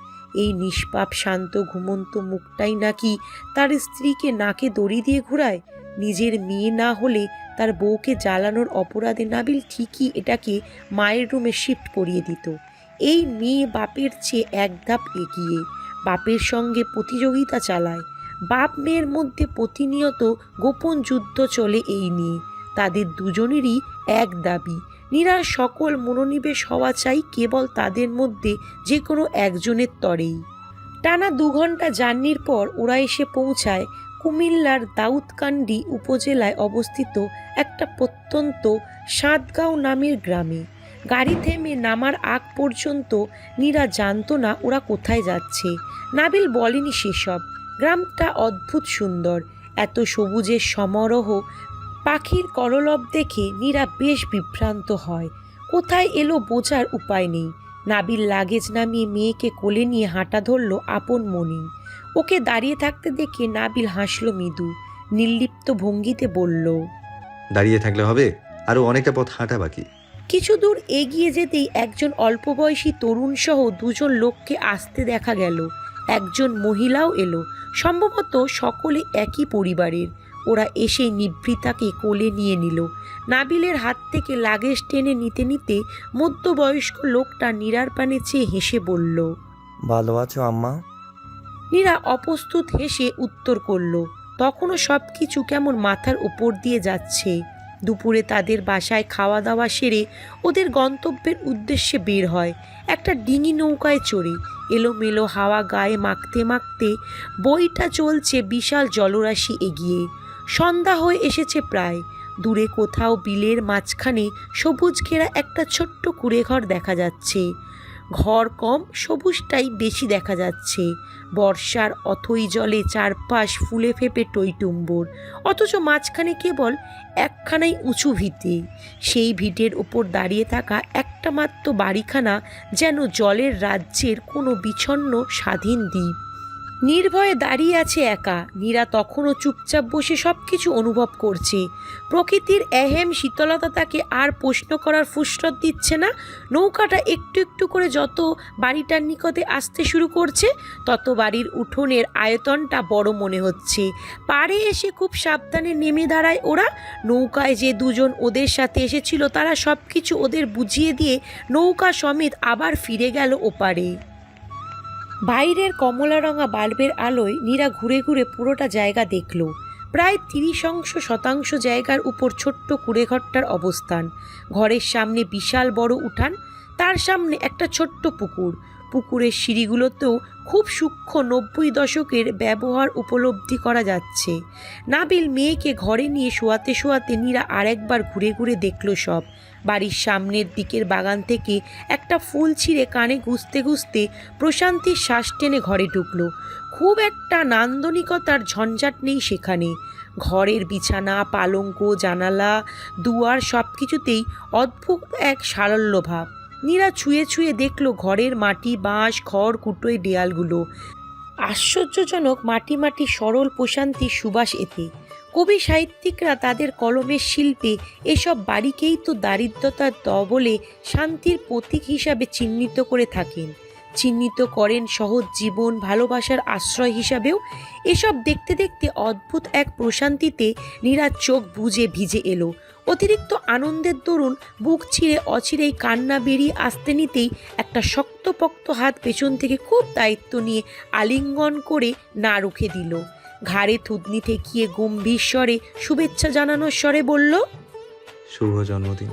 এই নিষ্পাপ শান্ত ঘুমন্ত মুখটাই নাকি তার স্ত্রীকে নাকে দড়ি দিয়ে ঘোরায়। নিজের মেয়ে না হলে তার বউকে জ্বালানোর অপরাধে নাবিল ঠিকই এটাকে মায়ের রুমে শিফট করিয়ে দিত। এই মেয়ে বাপের চেয়ে এক ধাপ এগিয়ে, বাপের সঙ্গে প্রতিযোগিতা চালায়। বাপ মেয়ের মধ্যে প্রতিনিয়ত গোপন যুদ্ধ চলে এই নিয়ে। তাদের দুজনেরই এক দাবি, নীরার সকল মনোনিবেশ হওয়া চাই কেবল তাদের মধ্যে যে কোনো একজনের তরেই। টানা 2 ঘন্টা জার্নির পর ওরা এসে পৌঁছায় কুমিল্লার দাউদকান্দি উপজেলায় অবস্থিত একটা প্রত্যন্ত সাতগাঁও নামের গ্রামে। গাড়ি থেমে নামার আগ পর্যন্ত নীরা জানতো না ওরা কোথায় যাচ্ছে। নাবিল বলেনি সেসব। গ্রামটা অদ্ভুত সুন্দর। এত সবুজের সমারোহ, পাখির কলরব দেখে নীরা বেশ বিভ্রান্ত হয়। কোথায় এলো বোঝার উপায় নেই। নাবিল লাগেজ নামিয়ে মেয়েকে কোলে নিয়ে হাঁটা ধরল আপন মনেই। ওকে দাঁড়িয়ে থাকতে দেখে নাবিল হাসল মৃদু। নির্লিপ্ত ভঙ্গিতে বলল, দাঁড়িয়ে থাকলে হবে, আরো অনেকটা পথ হাঁটা বাকি। কিছু দূর এগিয়ে যেতেই একজন অল্প বয়সী তরুণ সহ 2 জন লোককে আসতে দেখা গেল। একজন মহিলাও এলো। সম্ভবত সকলে একই পরিবারের। ওরা এসে নিভৃতাকে কোলে নিয়ে নিল। নাবিলের হাত থেকে লাগেজ টেনে নিতে নিতে মধ্যবয়স্ক লোকটা নীরার পানে চেয়ে হেসে বলল, ভালো আছো আম্মা? নীরা অপ্রস্তুত হেসে উত্তর করল। তখনও সব কিছু কেমন মাথার উপর দিয়ে যাচ্ছে। দুপুরে তাদের বাসায় খাওয়া দাওয়া সেরে ওদের গন্তব্যের উদ্দেশ্যে বের হয় একটা ডিঙি নৌকায় চড়ে। এলোমেলো হাওয়া গায়ে মাখতে মাখতে বইটা চলছে বিশাল জলরাশি এগিয়ে। সন্ধ্যা হয়ে এসেছে প্রায়। দূরে কোথাও বিলের মাঝখানে সবুজ ঘেরা একটা ছোট্ট কুঁড়েঘর দেখা যাচ্ছে। ঘর কম, সবুজটাই বেশি দেখা যাচ্ছে। বর্ষার অথই জলে চারপাশ ফুলে ফেপে টইটুম্বর, অথচ মাঝখানে কেবল একখানাই উঁচু ভিটে। সেই ভিটের ওপর দাঁড়িয়ে থাকা একটা মাত্র বাড়িখানা যেন জলের রাজ্যের কোনো বিচ্ছন্ন স্বাধীন দ্বীপ। নির্ভয়ে দাঁড়িয়ে আছে একা। নীরা তখনও চুপচাপ বসে সব কিছু অনুভব করছে। প্রকৃতির এহেম শীতলতা তাকে আর প্রশ্ন করার ফুসরত দিচ্ছে না। নৌকাটা একটু একটু করে যত বাড়িটার নিকটে আসতে শুরু করছে, তত বাড়ির উঠোনের আয়তনটা বড় মনে হচ্ছে। পাড়ে এসে খুব সাবধানে নেমে দাঁড়ায় ওরা। নৌকায় যে 2 জন ওদের সাথে এসেছিল তারা সব কিছু ওদের বুঝিয়ে দিয়ে নৌকা সমেত আবার ফিরে গেল ওপারে। বাইরের কমলারঙা বাল্বের আলোয় নীরা ঘুরে ঘুরে পুরোটা জায়গা দেখল। প্রায় 30% জায়গার উপর ছোট্ট কুঁড়েঘরটার অবস্থান। ঘরের সামনে বিশাল বড় উঠান, তার সামনে একটা ছোট্ট পুকুর। পুকুরের সিঁড়িগুলোতেও খুব সূক্ষ্ম 90 দশকের ব্যবহার উপলব্ধি করা যাচ্ছে। নাবিল মেয়েকে ঘরে নিয়ে শোয়াতে শোয়াতে নীরা আরেকবার ঘুরে ঘুরে দেখল সব। বাড়ির সামনের দিকের বাগান থেকে একটা ফুল ছিঁড়ে কানে গুঁজতে গুঁজতে প্রশান্তির শ্বাস টেনে ঘরে ঢুকল। খুব একটা নান্দনিকতার ঝঞ্ঝাট নেই সেখানে। ঘরের বিছানা, পালঙ্ক, জানালা, দুয়ার সব কিছুতেই অদ্ভুত এক সারল্য ভাব। নীরা ছুঁয়ে ছুঁয়ে দেখল ঘরের মাটি, বাঁশ, খড় কুটোয় দেয়ালগুলো। আশ্চর্যজনক মাটি মাটি সরল প্রশান্তির সুবাস এতে। কবি সাহিত্যিকরা তাদের কলমের শিল্পে এসব বাড়িকেই তো দারিদ্রতার দবলে শান্তির প্রতীক হিসাবে চিহ্নিত করে থাকেন। চিহ্নিত করেন সহজ জীবন, ভালোবাসার আশ্রয় হিসাবেও। এসব দেখতে দেখতে অদ্ভুত এক প্রশান্তিতে নীরার চোখ বুজে ভিজে এলো। অতিরিক্ত আনন্দের দরুন বুক ছিঁড়ে অচিরেই কান্না বেরিয়ে আসতে নিতেই একটা শক্তপোক্ত হাত পেছন থেকে খুব দায়িত্ব নিয়ে আলিঙ্গন করে না রুখে দিল। ঘাড়ে থুতনি ঠেকিয়ে গম্ভীর স্বরে শুভেচ্ছা জানানোর স্বরে বলল, শুভ জন্মদিন।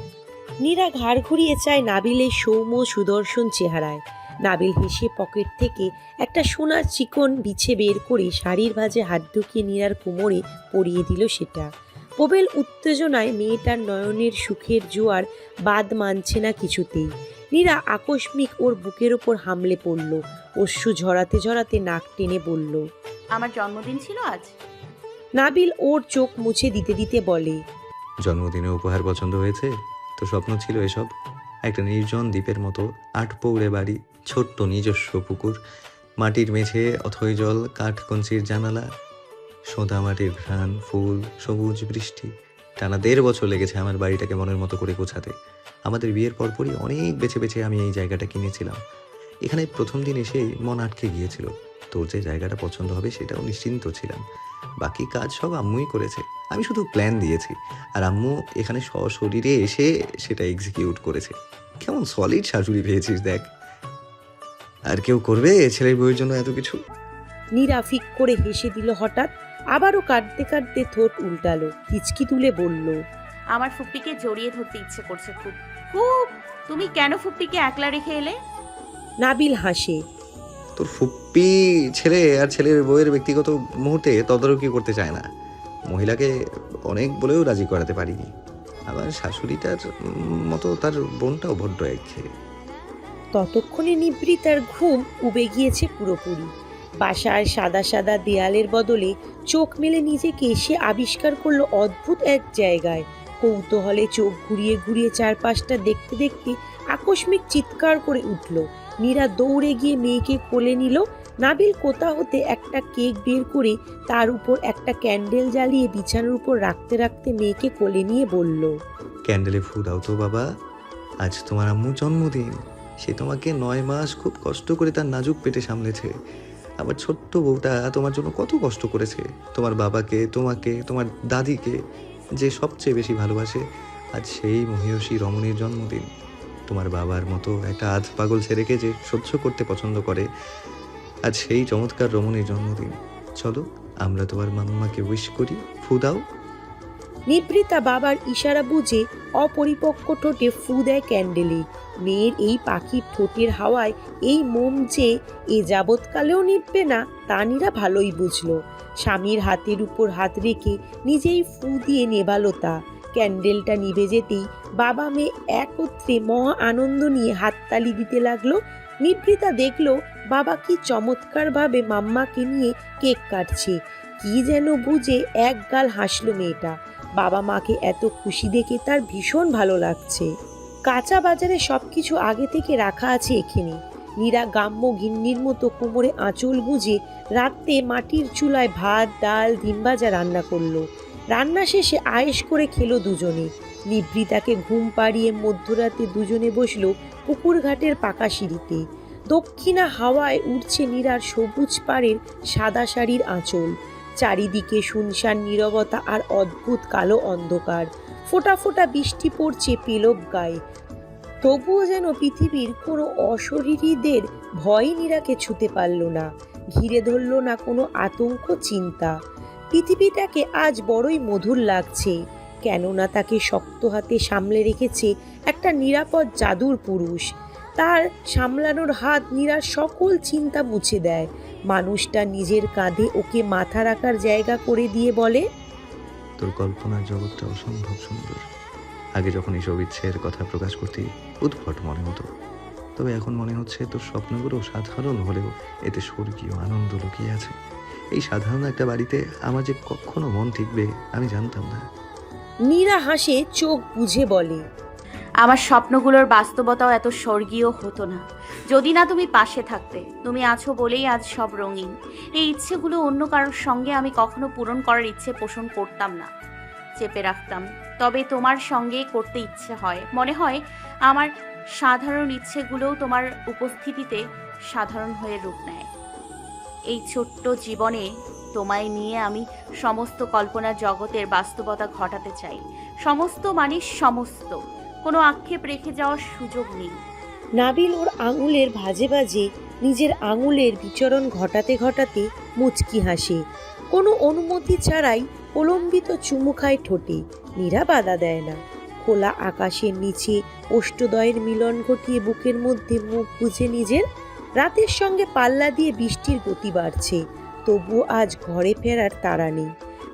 নীরা ঘাড় ঘুরিয়ে চায় নাবিলের সৌম্য সুদর্শন চেহারায়। নাবিল হেসে পকেট থেকে একটা সোনার চিকন বিছে বের করে শাড়ির ভাঁজে হাত ঢুকিয়ে নীরার কোমরে পরিয়ে দিল সেটা। প্রবল উত্তেজনায় মেয়েটার নয়নের সুখের জোয়ার বাদ মানছে না কিছুতেই। নীরা আকস্মিক ওর বুকের ওপর হামলে পড়ল, অশ্রু ঝরাতে ঝরাতে নাক টেনে বলল। আমার জন্মদিন ছিল আজ। নাবিল ওর চোখ মুছে দিতে দিতে বলে, জন্মদিনে উপহার পছন্দ হয়েছে? তো স্বপ্ন ছিল এসব? একটা নির্জন দ্বীপের মতো 8 পৌড়ে বাড়ি, ছোট্ট নিজস্ব পুকুর, মাটির মেঝে, অথই জল, কাঠ কঞ্চির জানালা, সোঁদা মাটির ঘ্রাণ, ফুল, সবুজ বৃষ্টি। টানা 1.5 বছর লেগেছে আমার বাড়িটাকে মনের মতো করে গোছাতে। আমাদের বিয়ের পরপরই অনেক বেছে বেছে আমি এই জায়গাটা কিনেছিলাম। এখানে প্রথম দিন এসেই মন আটকে গিয়েছিল। তোর যে জায়গাটা পছন্দ হবে সেটাও নিশ্চিন্ত ছিলাম। বাকি কাজ সব আম্মুই করেছে, আমি শুধু প্ল্যান দিয়েছি, আর আম্মু এখানে সশরীরে এসে সেটা এক্সিকিউট করেছে। কেমন সলিড শাশুড়ি পেয়েছিস দেখ। আর কেউ করবে ছেলের বউয়ের জন্য এত কিছু? নীরা ফিক করে হেসে দিল হঠাৎ, আবারও কাঁদতে কাঁদতে ঠোঁট উল্টালো, হিচকি তুলে বলল, আমার ফুপ্পিকে জড়িয়ে ধরতে ইচ্ছে করছে খুব খুব। তুমি কেন ফুপ্পিকে একলা রেখে এলে? নাবিল হাসে। তোর ফুপ্পি ছেলে আর ছেলের বউয়ের ব্যক্তিগত মুহূর্তে তদারকি করতে চায় না। মহিলাকে অনেক বলেও রাজি করাতে পারিনি। আবার শাশুড়িটার মতো তার বোনটাও বড্ড একঘেয়ে। ততক্ষণে নিভৃতার ঘুম উবে গিয়েছে পুরোপুরি। বাসার সাদা সাদা দেয়ালের বদলে চোখ মেলে নিজেকে সে আবিষ্কার করলো অদ্ভুত এক জায়গায়। কৌতূহলে চোখ ঘুরিয়ে ঘুরিয়ে চারপাশটা দেখতে দেখতে আকস্মিক চিৎকার করে উঠল। নীরা দৌড়ে গিয়ে মেয়েকে কোলে নিল। নাবিল কোথা হতে একটা কেক বের করে তার উপর একটা ক্যান্ডেল জ্বালিয়ে বিছানার উপর রাখতে রাখতে মেয়েকে কোলে নিয়ে বলল, ক্যান্ডেলে ফু দাও তো বাবা, আজ তোমার আম্মুর জন্মদিন। সে তোমাকে 9 মাস খুব কষ্ট করে তার নাজুক পেটে সামলেছে। আবার ছোট্ট বউটা তোমার জন্য কত কষ্ট করেছে। তোমার বাবাকে, তোমাকে, তোমার দাদিকে যে সবচেয়ে বেশি ভালোবাসে, আজ সেই মহিষী রমণীর জন্মদিন। তোমার বাবার মতো একটা আধ পাগল ছেলেকে যে সহ্য করতে পছন্দ করে, আজ সেই চমৎকার রমণীর জন্মদিন। চলো আমরা তোমার মাম্মাকে উইশ করি, ফু দাও। নিভৃতা বাবার ইশারা বুঝে অপরিপক্ক ঠোঁটে ফু দেয় ক্যান্ডেলে। মেয়ের এই পাখির ঠোঁটের হাওয়ায় এই মোম যে এ যাবৎকালেও নিভবে না তা নীরা ভালোই বুঝলো। স্বামীর হাতের উপর হাত রেখে নিজেই ফু দিয়ে নেভালো তা। ক্যান্ডেলটা নিভে যেতেই বাবা মেয়ে একত্রে মহা আনন্দ নিয়ে হাততালি দিতে লাগলো। নিভৃতা দেখলো বাবা কি চমৎকারভাবে মাম্মাকে নিয়ে কেক কাটছে। কি যেন বুঝে এক গাল হাসলো মেয়েটা। বাবা মাকে এত খুশি দেখে তার ভীষণ ভালো লাগছে। কাঁচা বাজারে সবকিছু আগে থেকে রাখা আছে এখানে। নীরা গ্রাম্য গিন্নির মতো কোমরে আঁচল গুঁজে রাতে মাটির চুলায় ভাত, ডাল, ডিম ভাজা রান্না করলো। রান্না শেষে আয়েশ করে খেলো দুজনে। নিভৃতাকে ঘুম পাড়িয়ে মধ্যরাতে দুজনে বসলো পুকুর ঘাটের পাকা সিঁড়িতে। দক্ষিণা হাওয়ায় উঠছে নীরার সবুজ পাড়ের সাদা শাড়ির আঁচল। চারিদিকে শুনশান নীরবতা আর অদ্ভুত কালো অন্ধকার। ফোঁটা ফোঁটা বৃষ্টি পড়ছে পেলব গায়ে। তবুও যেন পৃথিবীর কোনো অশরীরীদের ভয় নীরাকে ছুতে পারল না, ঘিরে ধরল না কোনো আতঙ্ক চিন্তা। পৃথিবীটাকে আজ বড়ই মধুর লাগছে, কেননা তাকে শক্ত হাতে সামলে রেখেছে একটা নিরাপদ জাদুর পুরুষ। তার সামলানোর হাত নীরার সকল চিন্তা মুছে দেয়। মানুষটা নিজের কাঁধে ওকে মাথা রাখার জায়গা করে দিয়ে বলে, তোর কল্পনার জগৎটা অসম্ভব সুন্দর। আগে যখন এসব ইচ্ছের কথা প্রকাশ করতে উদ্ভট মনে হতো, তবে এখন মনে হচ্ছে তোর স্বপ্নগুলো সাধারণ হলেও এতে স্বর্গীয় আনন্দ লুকিয়ে আছে। এই সাধারণ একটা বাড়িতে আমার যে কখনো মন টিকবে আমি জানতাম না। নীরা হাসে চোখ বুঝে বলে, আমার স্বপ্নগুলোর বাস্তবতাও এত স্বর্গীয় হতো না যদি না তুমি পাশে থাকতে। তুমি আছো বলেই আজ সব রঙিন। এই ইচ্ছেগুলো অন্য কারোর সঙ্গে আমি কখনো পূরণ করার ইচ্ছে পোষণ করতাম না, চেপে রাখতাম। তবে তোমার সঙ্গে করতে ইচ্ছে হয়। মনে হয় আমার সাধারণ ইচ্ছেগুলোও তোমার উপস্থিতিতে সাধারণ হয়ে রূপ নেয়। এই ছোট্ট জীবনে তোমায় নিয়ে আমি সমস্ত কল্পনার জগতের বাস্তবতা ঘটাতে চাই। সমস্ত মানে সমস্ত, কোনো আক্ষেপ রেখে যাওয়ার সুযোগ নেই। নাবিল ওর আঙুলের ভাঁজে ভাঁজে নিজের আঙুলের বিচরণ ঘটাতে ঘটাতে মুচকি হাসে। কোনো অনুমতি ছাড়াই প্রলম্বিত চুমু খায় ঠোঁটে। নীরা বাধা দেয় না। খোলা আকাশের নিচে অষ্টদয়ের মিলন ঘটিয়ে বুকের মধ্যে মুখ গুজে নিজের। রাতের সঙ্গে পাল্লা দিয়ে বৃষ্টির গতি বাড়ছে, তবুও আজ ঘরে ফেরার তাড়া নেই।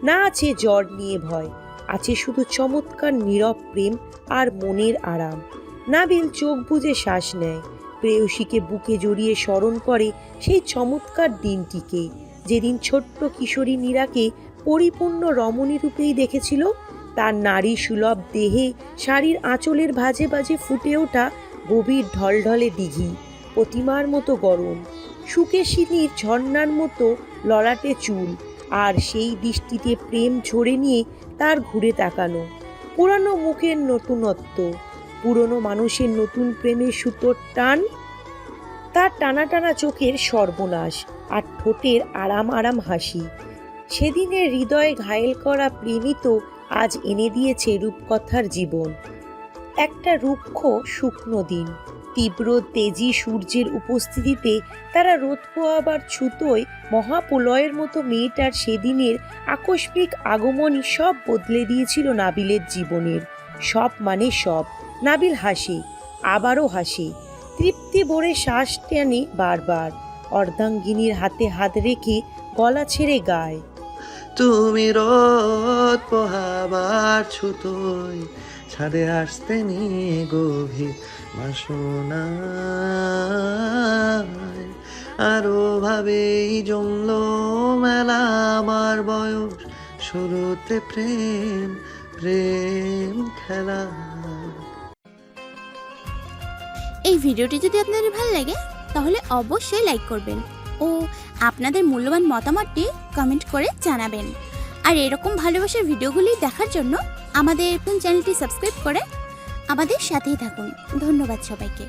না আছে জ্বর নিয়ে ভয়, আছে শুধু চমৎকার নীরব প্রেম আর মনের আরাম। নাবিল চোখ বুজে শ্বাস নেয়। প্রেয়সীকে বুকে জড়িয়ে স্মরণ করে সেই চমৎকার দিনটিকে, যেদিন ছোট্ট কিশোরী নীরাকে পরিপূর্ণ রমণী রূপেই দেখেছিল। তার নারী সুলভ দেহে শাড়ির আঁচলের ভাঁজে ভাঁজে ফুটে ওঠা গভীর ঢলঢলে দিঘি, প্রতিমার মতো গরম, সুকেশিনীর ঝর্ণার মতো ললাটে চুল, আর সেই দৃষ্টিতে প্রেম ঝরে নিয়ে তার ঘুরে তাকানো। পুরানো মুখের নতুনত্ব, পুরনো মানুষের নতুন প্রেমের সুতোর টান, তার টানা টানা চোখের সর্বনাশ আর ঠোঁটের আরাম আরাম হাসি। সেদিনের হৃদয়ে ঘায়েল করা প্রেমই তো আজ এনে দিয়েছে রূপকথার জীবন। একটা রুক্ষ শুকনো দিন, তীব্র তেজি সূর্যের উপস্থিতিতে তারা রোদ পোয়াবার ছুতোয় মহাপ্রলয়ের মতো মেয়েটার সেদিনের আকস্মিক আগমনই সব বদলে দিয়েছিল নাবিলের জীবনের। সব মানে সব। নাবিল হাসে, আবারও হাসে, তৃপ্তি ভরে শ্বাস টানে বারবার, অর্ধাঙ্গিনীর হাতে হাত রেখে গলা ছেড়ে গায়, তুমি রোদ পোহাবার ছুতোয় ছাদে আসতে নিয়ে গভীর বাসনায়, আরো ভাবেই জমলো মেলা আমার বয়স, শুরুতে প্রেম প্রেম খেলা। এই ভিডিওটি যদি আপনাদের ভালো লাগে তাহলে অবশ্যই লাইক করবেন ও আপনাদের মূল্যবান মতামতটি কমেন্ট করে জানাবেন। আর এরকম ভালোবাসার ভিডিওগুলি দেখার জন্য আমাদের চ্যানেলটি সাবস্ক্রাইব করে আমাদের সাথেই থাকুন। ধন্যবাদ সবাইকে।